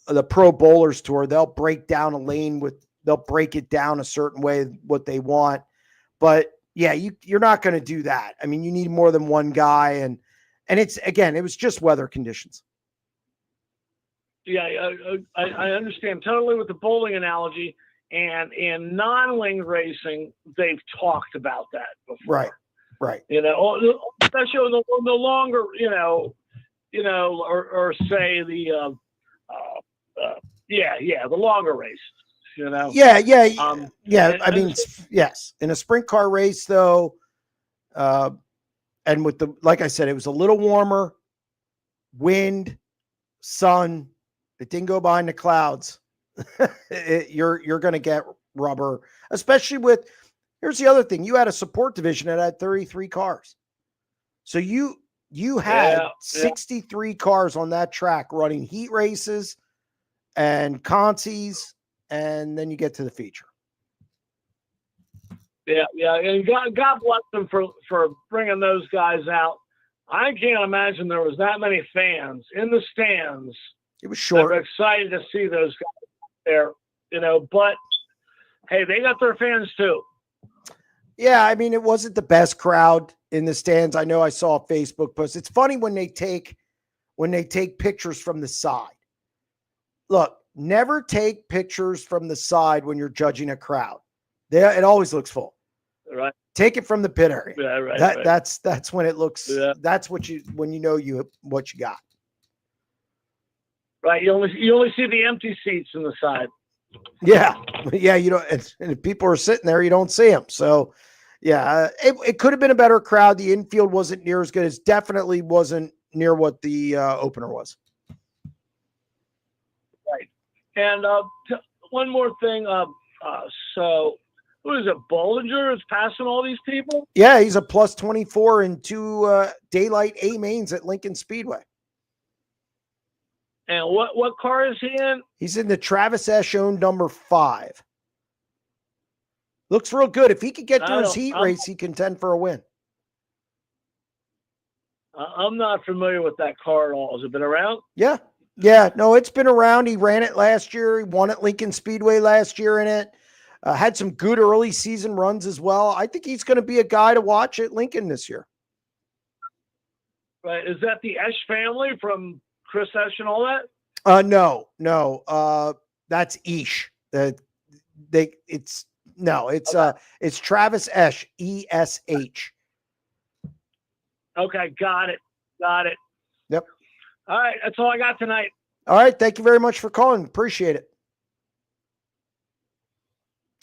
the Pro Bowlers Tour, they'll break down a lane they'll break it down a certain way, what they want. But yeah, you're not going to do that. I mean, you need more than one guy. And it was just weather conditions. Yeah, I understand totally with the bowling analogy. And in non-wing racing, they've talked about that before. Right. Especially in the longer, or say the the longer races. I mean, yes. In a sprint car race, though, and with like I said, it was a little warmer, wind, sun. It didn't go behind the clouds. You're going to get rubber, especially here's the other thing. You had a support division that had 33 cars. So you had 63 cars on that track running heat races and consies, and then you get to the feature. Yeah. And God bless them for bringing those guys out. I can't imagine there was that many fans in the stands. It was short. I'm excited to see those guys there, but hey, they got their fans too. Yeah, I mean, it wasn't the best crowd in the stands. I know I saw a Facebook post. It's funny when they take pictures from the side. Look, never take pictures from the side when you're judging a crowd. It always looks full. Right. Take it from the pit area. Yeah, right. That's when it looks. Yeah. That's what you what you got. Right. You only see the empty seats in the side. Yeah. You don't. And if people are sitting there, you don't see them. So, yeah, it could have been a better crowd. The infield wasn't near as good. It definitely wasn't near what the opener was. Right. And one more thing. So, who is it? Bollinger is passing all these people? Yeah, he's a plus 24 in 2 daylight A mains at Lincoln Speedway. And what car is he in? He's in the Travis Esch-owned number 5. Looks real good. If he could get through his heat race, he can contend for a win. I'm not familiar with that car at all. Has it been around? Yeah. No, it's been around. He ran it last year. He won at Lincoln Speedway last year in it. Had some good early season runs as well. I think he's going to be a guy to watch at Lincoln this year. Right. Is that the Esch family from Chris Esch and all that? No. That's Esch. It's Travis Esch, ESH. Okay, got it. Yep. All right, that's all I got tonight. All right, thank you very much for calling. Appreciate it.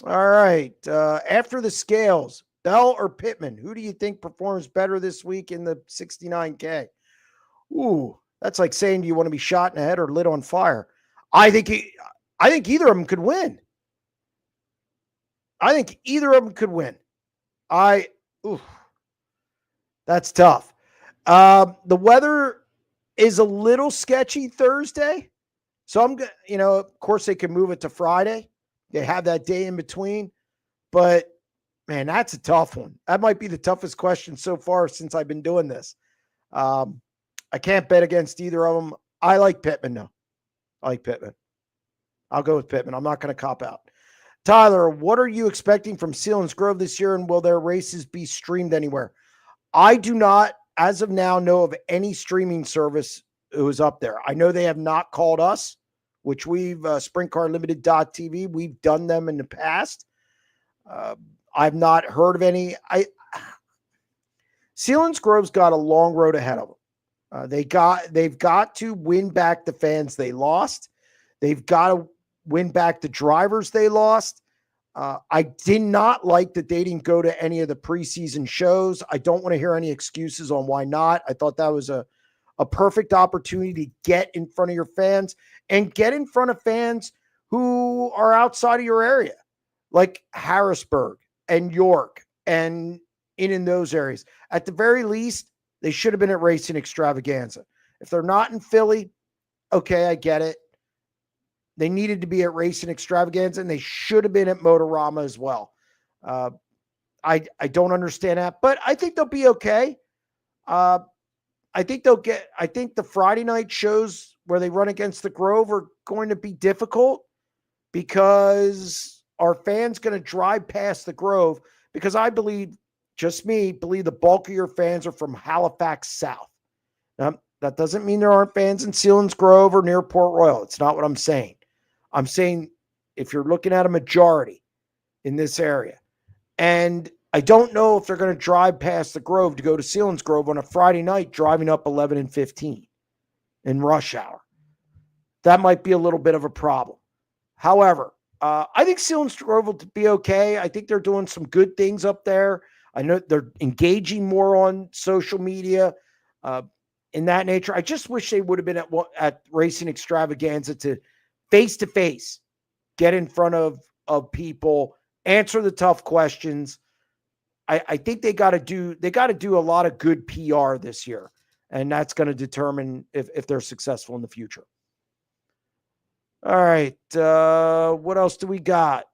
All right, after the scales, Bell or Pittman, who do you think performs better this week in the 69K? Ooh, that's like saying, do you want to be shot in the head or lit on fire? I think either of them could win. That's tough. The weather is a little sketchy Thursday. So of course they can move it to Friday. They have that day in between, but man, that's a tough one. That might be the toughest question so far since I've been doing this. I can't bet against either of them. I like Pittman though. I'll go with Pittman. I'm not going to cop out. Tyler, what are you expecting from Selinsgrove this year, and will their races be streamed anywhere? I do not, as of now, know of any streaming service who is up there. I know they have not called us, which we've, SprintCarUnlimited.tv, we've done them in the past. I've not heard of any. Selinsgrove's got a long road ahead of them. They've got to win back the fans they lost. They've got to win back the drivers they lost. I did not like that they didn't go to any of the preseason shows. I don't want to hear any excuses on why not. I thought that was a perfect opportunity to get in front of your fans and get in front of fans who are outside of your area, like Harrisburg and York and in those areas. At the very least, they should have been at Racing Extravaganza. If they're not in Philly, okay, I get it. They needed to be at Racing Extravaganza, and they should have been at Motorama as well. I don't understand that, but I think they'll be okay. I think the Friday night shows where they run against the Grove are going to be difficult because our fans going to drive past the Grove, because I believe, just me, believe the bulk of your fans are from Halifax South. Now, that doesn't mean there aren't fans in Selinsgrove or near Port Royal. It's not what I'm saying. I'm saying if you're looking at a majority in this area, and I don't know if they're going to drive past the Grove to go to Selinsgrove on a Friday night, driving up 11 and 15 in rush hour. That might be a little bit of a problem. However, I think Selinsgrove will be okay. I think they're doing some good things up there. I know they're engaging more on social media in that nature. I just wish they would have been at Racing Extravaganza to face get in front of people, answer the tough questions. I think they got to do a lot of good PR this year, and that's going to determine if they're successful in the future. All right. What else do we got?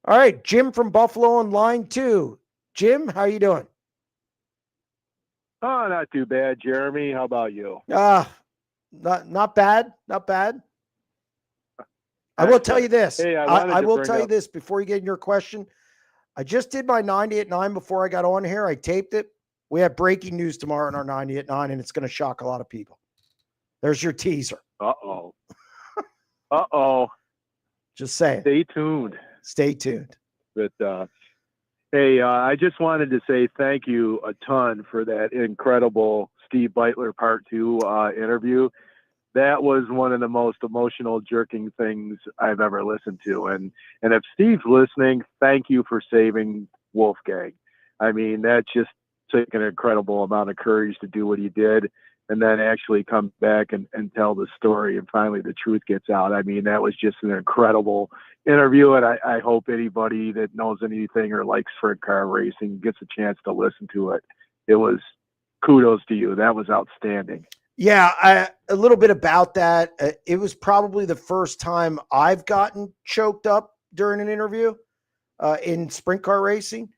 All right. Jim from Buffalo on line 2. Jim, how you doing? Oh, not too bad, Jeremy. How about you? Not bad. Not bad. I will tell you this. Hey, I will tell you this before you get in your question. I just did my 90 at 9 before I got on here. I taped it. We have breaking news tomorrow in our 90 at 9, and it's going to shock a lot of people. There's your teaser. Uh-oh. Uh-oh. Just saying. Stay tuned. Stay tuned. But, hey, I just wanted to say thank you a ton for that incredible Steve Bitler Part 2 interview. That was one of the most emotional, jerking things I've ever listened to. And if Steve's listening, thank you for saving Wolfgang. I mean, that just took an incredible amount of courage to do what he did, and then actually come back and tell the story, and finally the truth gets out. I mean, that was just an incredible interview, and I hope anybody that knows anything or likes sprint car racing gets a chance to listen to it. It was kudos to you. That was outstanding. Yeah, a little bit about that. It was probably the first time I've gotten choked up during an interview in sprint car racing.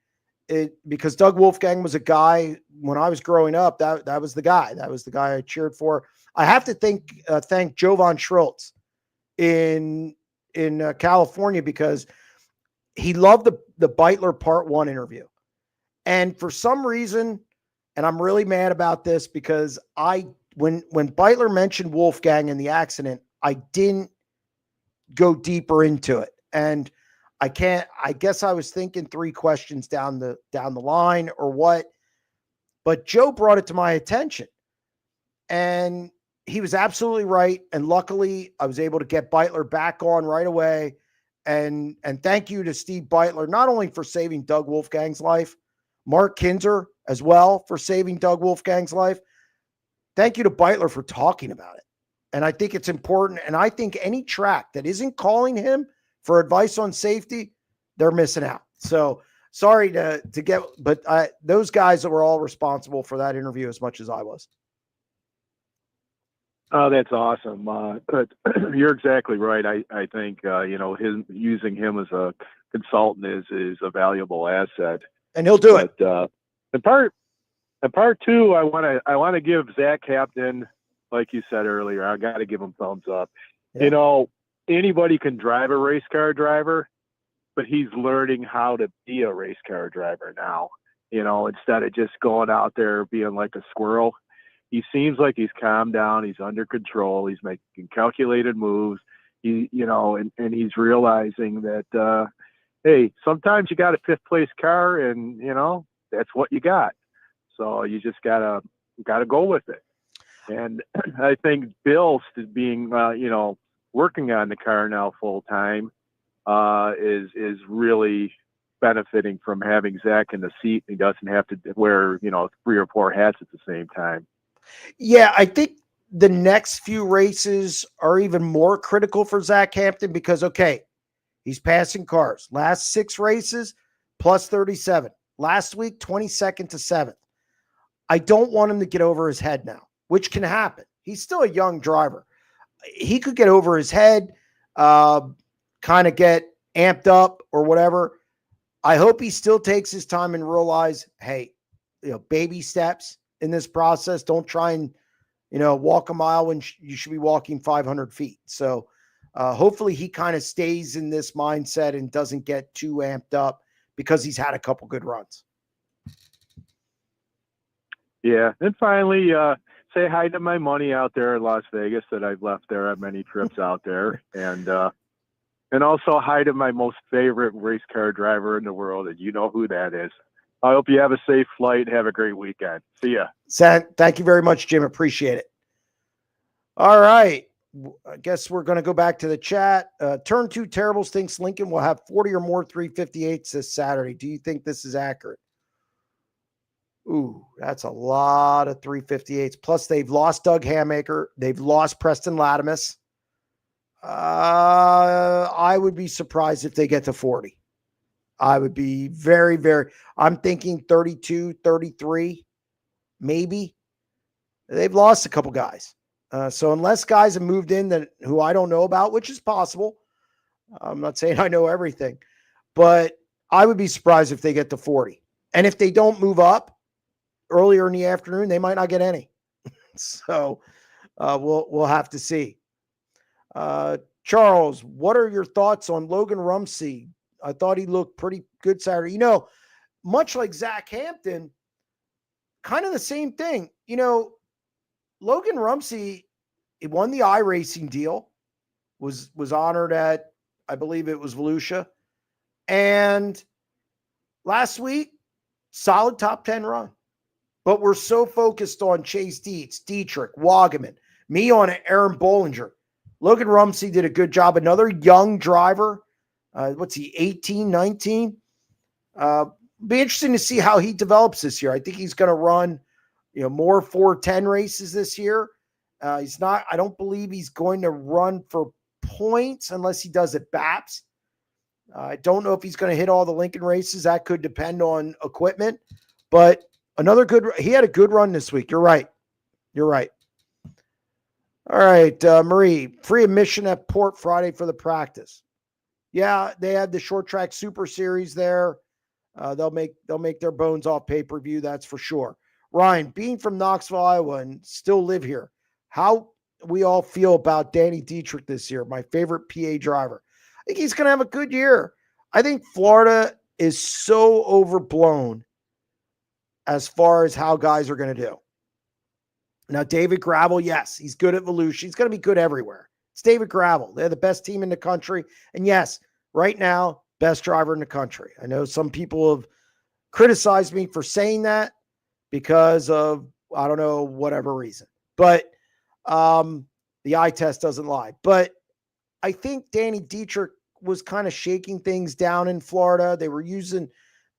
Because Doug Wolfgang was a guy when I was growing up. That was the guy. That was the guy I cheered for. I have to thank Jovan Schultz in California, because he loved the Bitler Part 1 interview, and for some reason, and I'm really mad about this, because when Bitler mentioned Wolfgang in the accident, I didn't go deeper into it, and I guess I was thinking 3 questions down the line or what, but Joe brought it to my attention, and he was absolutely right. And luckily I was able to get Bitler back on right away. And thank you to Steve Bitler, not only for saving Doug Wolfgang's life, Mark Kinzer as well for saving Doug Wolfgang's life. Thank you to Bitler for talking about it. And I think it's important. And I think any track that isn't calling him for advice on safety, they're missing out. So sorry to get, but those guys were all responsible for that interview as much as I was. Oh, that's awesome. But you're exactly right. I think, using him as a consultant is a valuable asset. And he'll do it. In part 2, I want to give Zach Captain, like you said earlier, I got to give him thumbs up. Yeah. Anybody can drive a race car driver, but he's learning how to be a race car driver now, instead of just going out there being like a squirrel. He seems like he's calmed down. He's under control. He's making calculated moves. And he's realizing that, hey, sometimes you got a 5th place car, and that's what you got. So you just gotta go with it. And I think Bill being, working on the car now full time, is really benefiting from having Zach in the seat. He doesn't have to wear 3 or 4 hats at the same time. Yeah, I think the next few races are even more critical for Zach Hampton, because, okay, he's passing cars. Last 6 races, plus 37. Last week, 22nd to 7th. I don't want him to get over his head now, which can happen. He's still a young driver. he could get over his head, kind of get amped up or whatever. I hope he still takes his time and realize, hey, baby steps in this process. Don't try and, walk a mile when you should be walking 500 feet. So hopefully he kind of stays in this mindset and doesn't get too amped up because he's had a couple good runs. Yeah. And finally, say hi to my money out there in Las Vegas that I've left there on many trips out there. And also hi to my most favorite race car driver in the world, and you know who that is. I hope you have a safe flight. Have a great weekend. See ya. Thank you very much, Jim. Appreciate it. All right. I guess we're going to go back to the chat. Turn 2 Terribles thinks Lincoln will have 40 or more 358s this Saturday. Do you think this is accurate? Ooh, that's a lot of 358s. Plus, they've lost Doug Hamaker. They've lost Preston Latimus. I would be surprised if they get to 40. I would be very, very, I'm thinking 32, 33, maybe. They've lost a couple guys. So unless guys have moved in who I don't know about, which is possible, I'm not saying I know everything, but I would be surprised if they get to 40. And if they don't move up earlier in the afternoon, they might not get any. So we'll have to see. Charles, what are your thoughts on Logan Rumsey? I thought he looked pretty good Saturday. Much like Zach Hampton, kind of the same thing. Logan Rumsey, he won the iRacing deal, was honored at, I believe it was Volusia. And last week, solid top 10 run. But we're so focused on Chase Dietz, Dietrich, Wagaman, me on Aaron Bollinger. Logan Rumsey did a good job. Another young driver. What's he, 18, 19? Be interesting to see how he develops this year. I think he's going to run, more 410 races this year. I don't believe he's going to run for points unless he does it BAPS. I don't know if he's going to hit all the Lincoln races. That could depend on equipment. But he had a good run this week. You're right. All right, Marie, free admission at Port Friday for the practice. Yeah, they had the short track super series there. They'll make their bones off pay-per-view, that's for sure. Ryan, being from Knoxville, Iowa, and still live here, how we all feel about Danny Dietrich this year, my favorite PA driver. I think he's going to have a good year. I think Florida is so overblown as far as how guys are going to do. Now, David Gravel, yes, he's good at Volusia. He's going to be good everywhere. It's David Gravel. They're the best team in the country. And yes, right now, best driver in the country. I know some people have criticized me for saying that because of, I don't know, whatever reason. But the eye test doesn't lie. But I think Danny Dietrich was kind of shaking things down in Florida. They were using,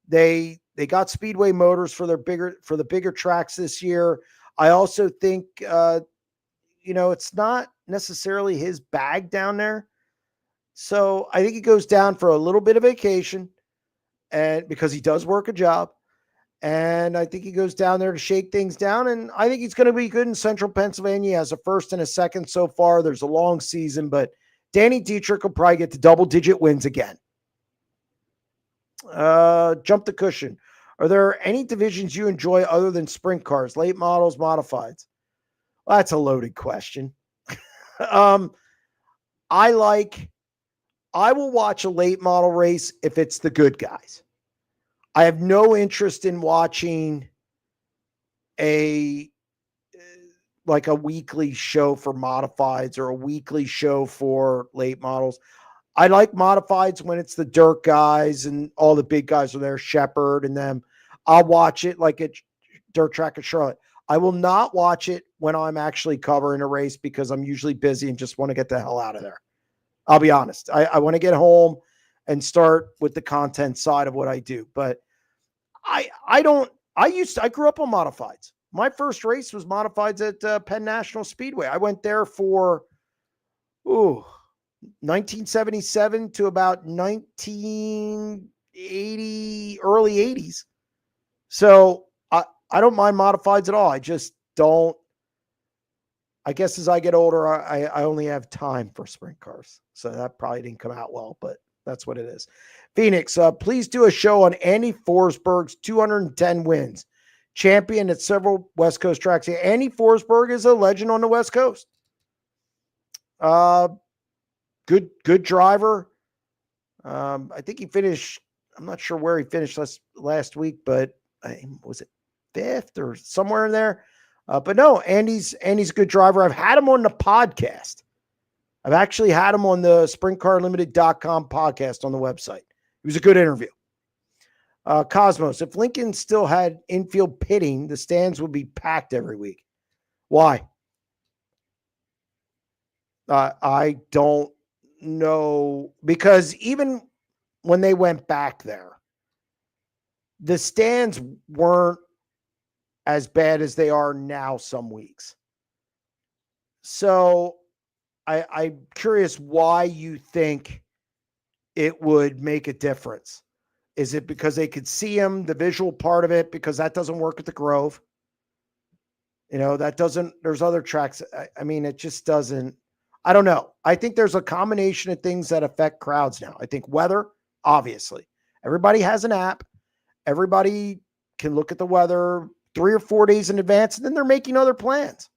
they got Speedway motors for the bigger tracks this year. I also think, it's not necessarily his bag down there. So I think he goes down for a little bit of vacation, and because he does work a job. And I think he goes down there to shake things down. And I think he's going to be good in Central Pennsylvania. He has a first and a second so far. There's a long season, but Danny Dietrich will probably get to double-digit wins again. Jump the cushion. Are there any divisions you enjoy other than sprint cars, late models, modifieds? Well, that's a loaded question. I will watch a late model race if it's the good guys. I have no interest in watching a weekly show for modifieds or a weekly show for late models. I like modifieds when it's the dirt guys and all the big guys are there, Shepard and them. I'll watch it like at Dirt Track at Charlotte. I will not watch it when I'm actually covering a race because I'm usually busy and just want to get the hell out of there. I'll be honest. I want to get home and start with the content side of what I do. But I grew up on modifieds. My first race was modifieds at Penn National Speedway. I went there for 1977 to about 1980, early 80s. So I don't mind modifieds at all. I just don't. I guess as I get older, I only have time for sprint cars. So that probably didn't come out well, but that's what it is. Phoenix, please do a show on Andy Forsberg's 210 wins. Champion at several West Coast tracks. Andy Forsberg is a legend on the West Coast. Good driver. I think he finished, I'm not sure where he finished last week, but was it 5th or somewhere in there? But no, Andy's a good driver. I've had him on the podcast. I've actually had him on the SprintCarUnlimited.com podcast on the website. It was a good interview. Cosmos, if Lincoln still had infield pitting, the stands would be packed every week. Why? I don't know, because even when they went back there, the stands weren't as bad as they are now some weeks. So I'm curious why you think it would make a difference. Is it because they could see him, the visual part of it, because that doesn't work at the Grove? There's other tracks. I mean, it just doesn't, I don't know. I think there's a combination of things that affect crowds now. I think weather, obviously. Everybody has an app. Everybody can look at the weather 3 or 4 days in advance, and then they're making other plans.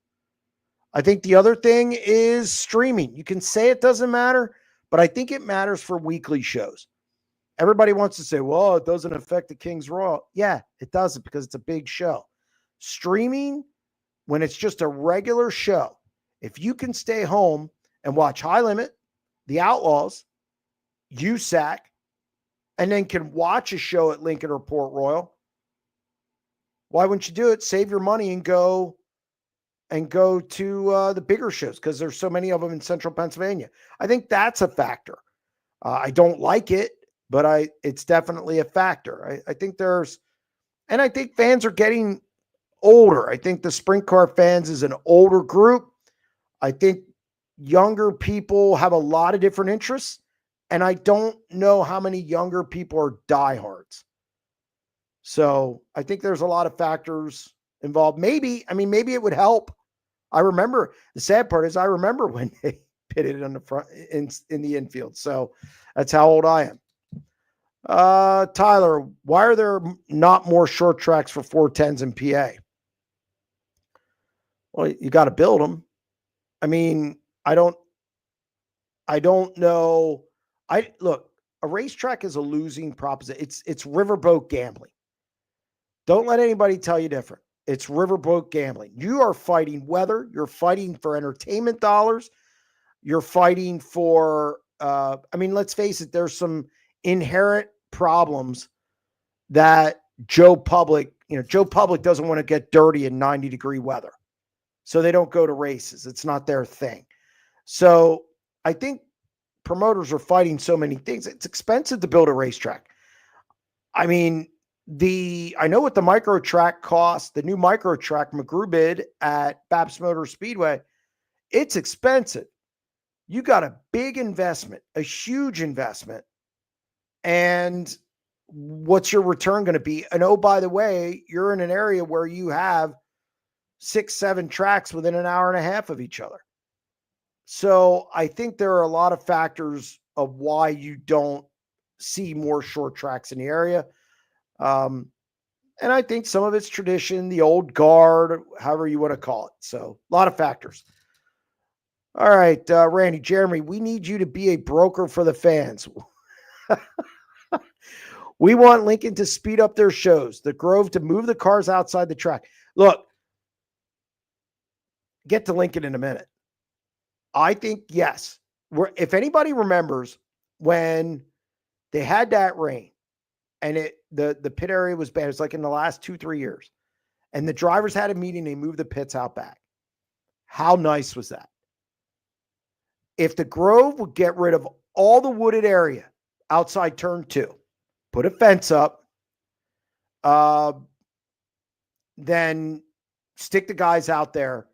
I think the other thing is streaming. You can say it doesn't matter, but I think it matters for weekly shows. Everybody wants to say, well, it doesn't affect the King's Royal. Yeah, it doesn't, because it's a big show. Streaming, when it's just a regular show, if you can stay home and watch High Limit, The Outlaws, USAC, and then can watch a show at Lincoln or Port Royal, why wouldn't you do it? Save your money and go to the bigger shows, because there's so many of them in central Pennsylvania. I think that's a factor. I don't like it, but it's definitely a factor. I think I think fans are getting older. I think the sprint car fans is an older group. I think younger people have a lot of different interests, and I don't know how many younger people are diehards. So I think there's a lot of factors involved. Maybe it would help. I remember, the sad part is I remember when they pitted on the front in the infield. So that's how old I am. Tyler, why are there not more short tracks for 410s in PA? Well, you got to build them. I mean, I don't know. Look, a racetrack is a losing proposition. It's riverboat gambling. Don't let anybody tell you different. It's riverboat gambling. You are fighting weather. You're fighting for entertainment dollars. You're fighting for, let's face it, there's some inherent problems that Joe Public doesn't want to get dirty in 90-degree weather. So they don't go to races. It's not their thing. So I think promoters are fighting so many things. It's expensive to build a racetrack. I mean, I know what the micro track costs, the new micro track McGrew at Babs Motor Speedway. It's expensive. You got a big investment, a huge investment. And what's your return going to be? And oh, by the way, you're in an area where you have 6-7 tracks within an hour and a half of each other. So I think there are a lot of factors of why you don't see more short tracks in the area. And I think some of it's tradition, the old guard, however you want to call it. So a lot of factors. All right, Randy, Jeremy, we need you to be a broker for the fans. We want Lincoln to speed up their shows, the Grove to move the cars outside the track. Look, get to Lincoln in a minute. I think, yes, if anybody remembers when they had that rain and the pit area was bad, it was like in the last 2-3 years, and the drivers had a meeting, they moved the pits out back. How nice was that? If the Grove would get rid of all the wooded area outside turn 2, put a fence up, then stick the guys out there.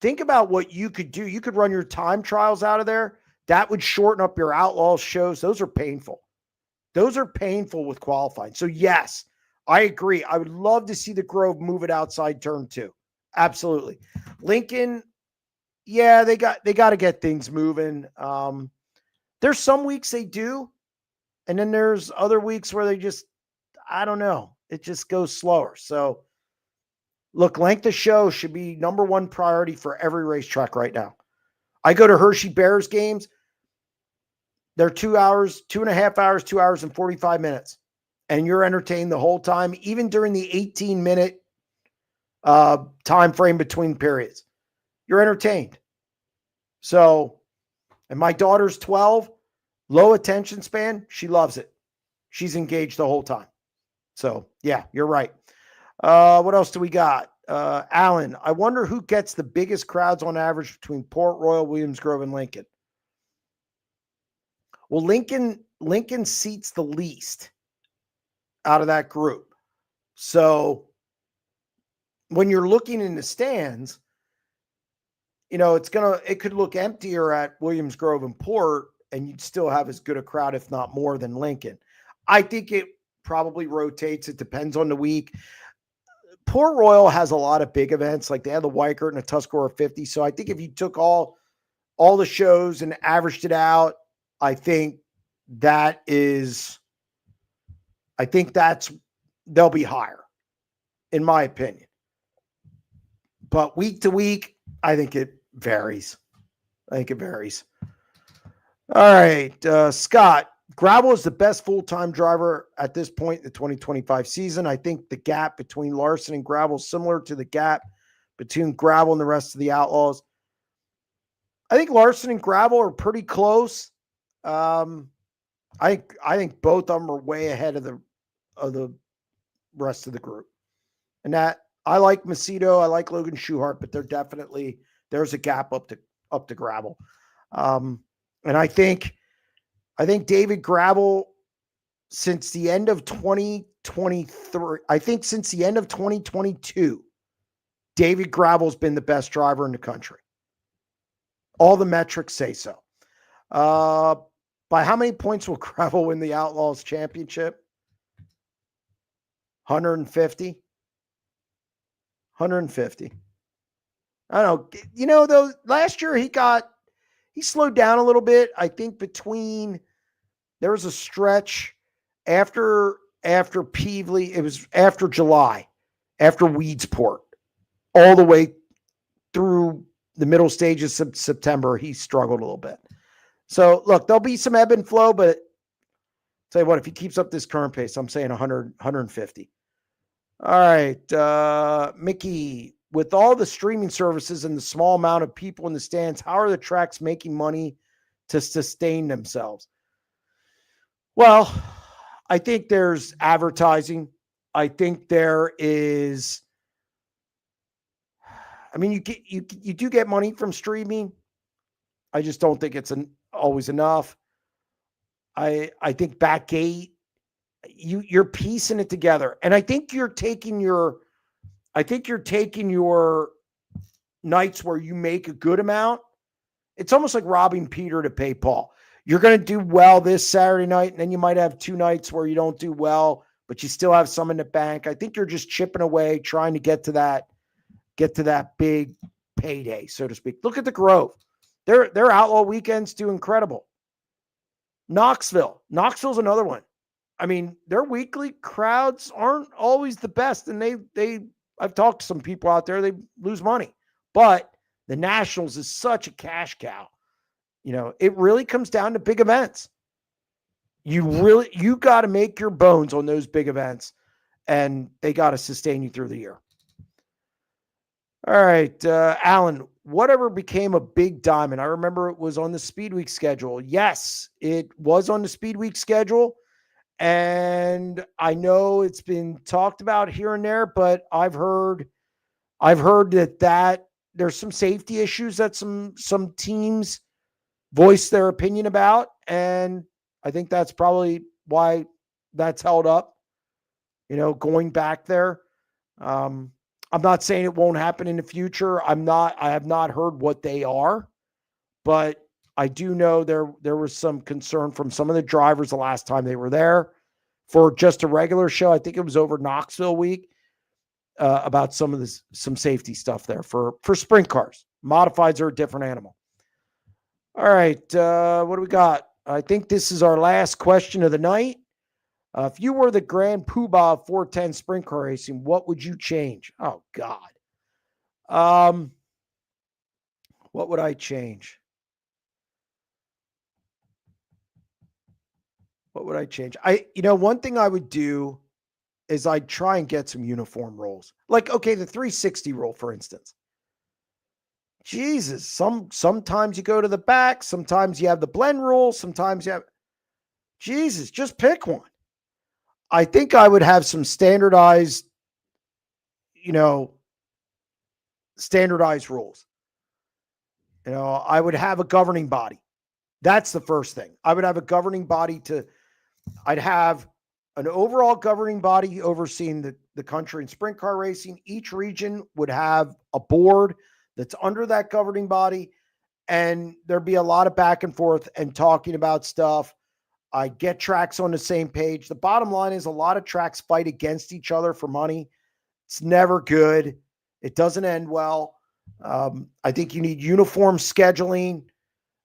Think about what you could do. You could run your time trials out of there. That would shorten up your Outlaws shows. Those are painful. Those are painful with qualifying. So yes, I agree. I would love to see the Grove move it outside turn 2. Absolutely. Lincoln, Yeah, they got to get things moving. There's some weeks they do, and then there's other weeks where they just, I don't know, it just goes slower. So, look, length of show should be number one priority for every racetrack right now. I go to Hershey Bears games. They're 2 hours, 2.5 hours, 2 hours and 45 minutes. And you're entertained the whole time, even during the 18-minute time frame between periods. You're entertained. So, and my daughter's 12, low attention span. She loves it. She's engaged the whole time. So, yeah, you're right. What else do we got? Alan, I wonder who gets the biggest crowds on average between Port Royal, Williams-Grove, and Lincoln. Well, Lincoln seats the least out of that group. So when you're looking in the stands, it could look emptier at Williams-Grove and Port, and you'd still have as good a crowd, if not more, than Lincoln. I think it probably rotates. It depends on the week. Port Royal has a lot of big events, like they have the Weikert and the Tuscarora 50. So I think if you took all the shows and averaged it out, I think they'll be higher, in my opinion. But week to week, I think it varies. All right, Scott, Gravel is the best full-time driver at this point in the 2025 season. I think the gap between Larson and Gravel is similar to the gap between Gravel and the rest of the Outlaws. I think Larson and Gravel are pretty close. I think both of them are way ahead of the rest of the group. And that I like Macedo, I like Logan Schuchart, but there's a gap up to Gravel. And I think David Gravel, since the end of 2023, since the end of 2022, David Gravel's been the best driver in the country. All the metrics say so. By how many points will Gravel win the Outlaws Championship? 150. 150. I don't know. Though last year he slowed down a little bit. I think there was a stretch after Peevely. It was after July, after Weedsport, all the way through the middle stages of September. He struggled a little bit. So look, there'll be some ebb and flow, but tell you what, if he keeps up this current pace, I'm saying 100, 150. All right, Mickey, with all the streaming services and the small amount of people in the stands, how are the tracks making money to sustain themselves? Well, I think there's advertising. I think there is. I mean, you do get money from streaming. I just don't think it's always enough. I think Backgate, you're piecing it together, and I think you're taking your nights where you make a good amount. It's almost like robbing Peter to pay Paul. You're going to do well this Saturday night, and then you might have 2 nights where you don't do well, but you still have some in the bank. I think you're just chipping away, trying to get to that big payday, so to speak. Look at the Grove. Their Outlaw weekends do incredible. Knoxville's another one. I mean, their weekly crowds aren't always the best, and I've talked to some people out there, they lose money. But the Nationals is such a cash cow. It really comes down to big events. You got to make your bones on those big events, and they got to sustain you through the year. All right, Alan, whatever became a big diamond? I remember it was on the Speed Week schedule. Yes, it was on the Speed Week schedule. And I know it's been talked about here and there, but I've heard that there's some safety issues that some teams voice their opinion about. And I think that's probably why that's held up, going back there. I'm not saying it won't happen in the future. I have not heard what they are, but I do know there was some concern from some of the drivers the last time they were there for just a regular show. I think it was over Knoxville week. about some safety stuff there for sprint cars. Modifieds are a different animal. All right, what do we got? I think this is our last question of the night. If you were the grand poobah of 410 sprint car racing, what would you change? Oh, God. What would I change? What would I change? One thing I would do is I'd try and get some uniform rules. Like, okay, the 360 rule, for instance. Jesus, sometimes you go to the back, sometimes you have the blend rule, sometimes you have... Jesus, just pick one. I think I would have some standardized rules. I would have a governing body. That's the first thing. I would have a governing body I'd have an overall governing body overseeing the country in sprint car racing. Each region would have a board that's under that governing body, and there'd be a lot of back and forth and talking about stuff. I get tracks on the same page. The bottom line is a lot of tracks fight against each other for money. It's never good. It doesn't end well. I think you need uniform scheduling,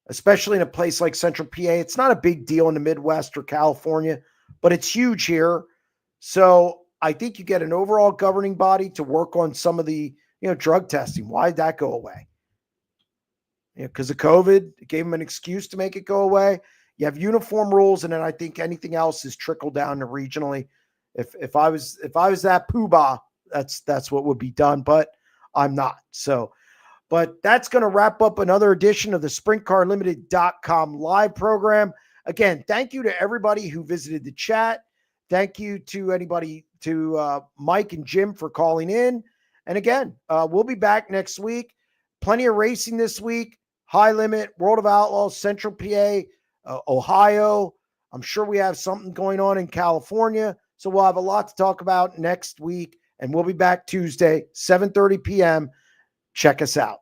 especially in a place like Central PA. It's not a big deal in the Midwest or California, but it's huge here. So I think you get an overall governing body to work on some of the drug testing. Why did that go away? Because of COVID, it gave them an excuse to make it go away. You have uniform rules, and then I think anything else is trickled down to regionally. If I was that poobah, that's what would be done, but I'm not. So, but that's going to wrap up another edition of the SprintCarUnlimited.com live program. Again, thank you to everybody who visited the chat. Thank you to Mike and Jim for calling in. And again, we'll be back next week. Plenty of racing this week. High Limit, World of Outlaws, Central PA, Ohio. I'm sure we have something going on in California. So we'll have a lot to talk about next week. And we'll be back Tuesday, 7:30 p.m. Check us out.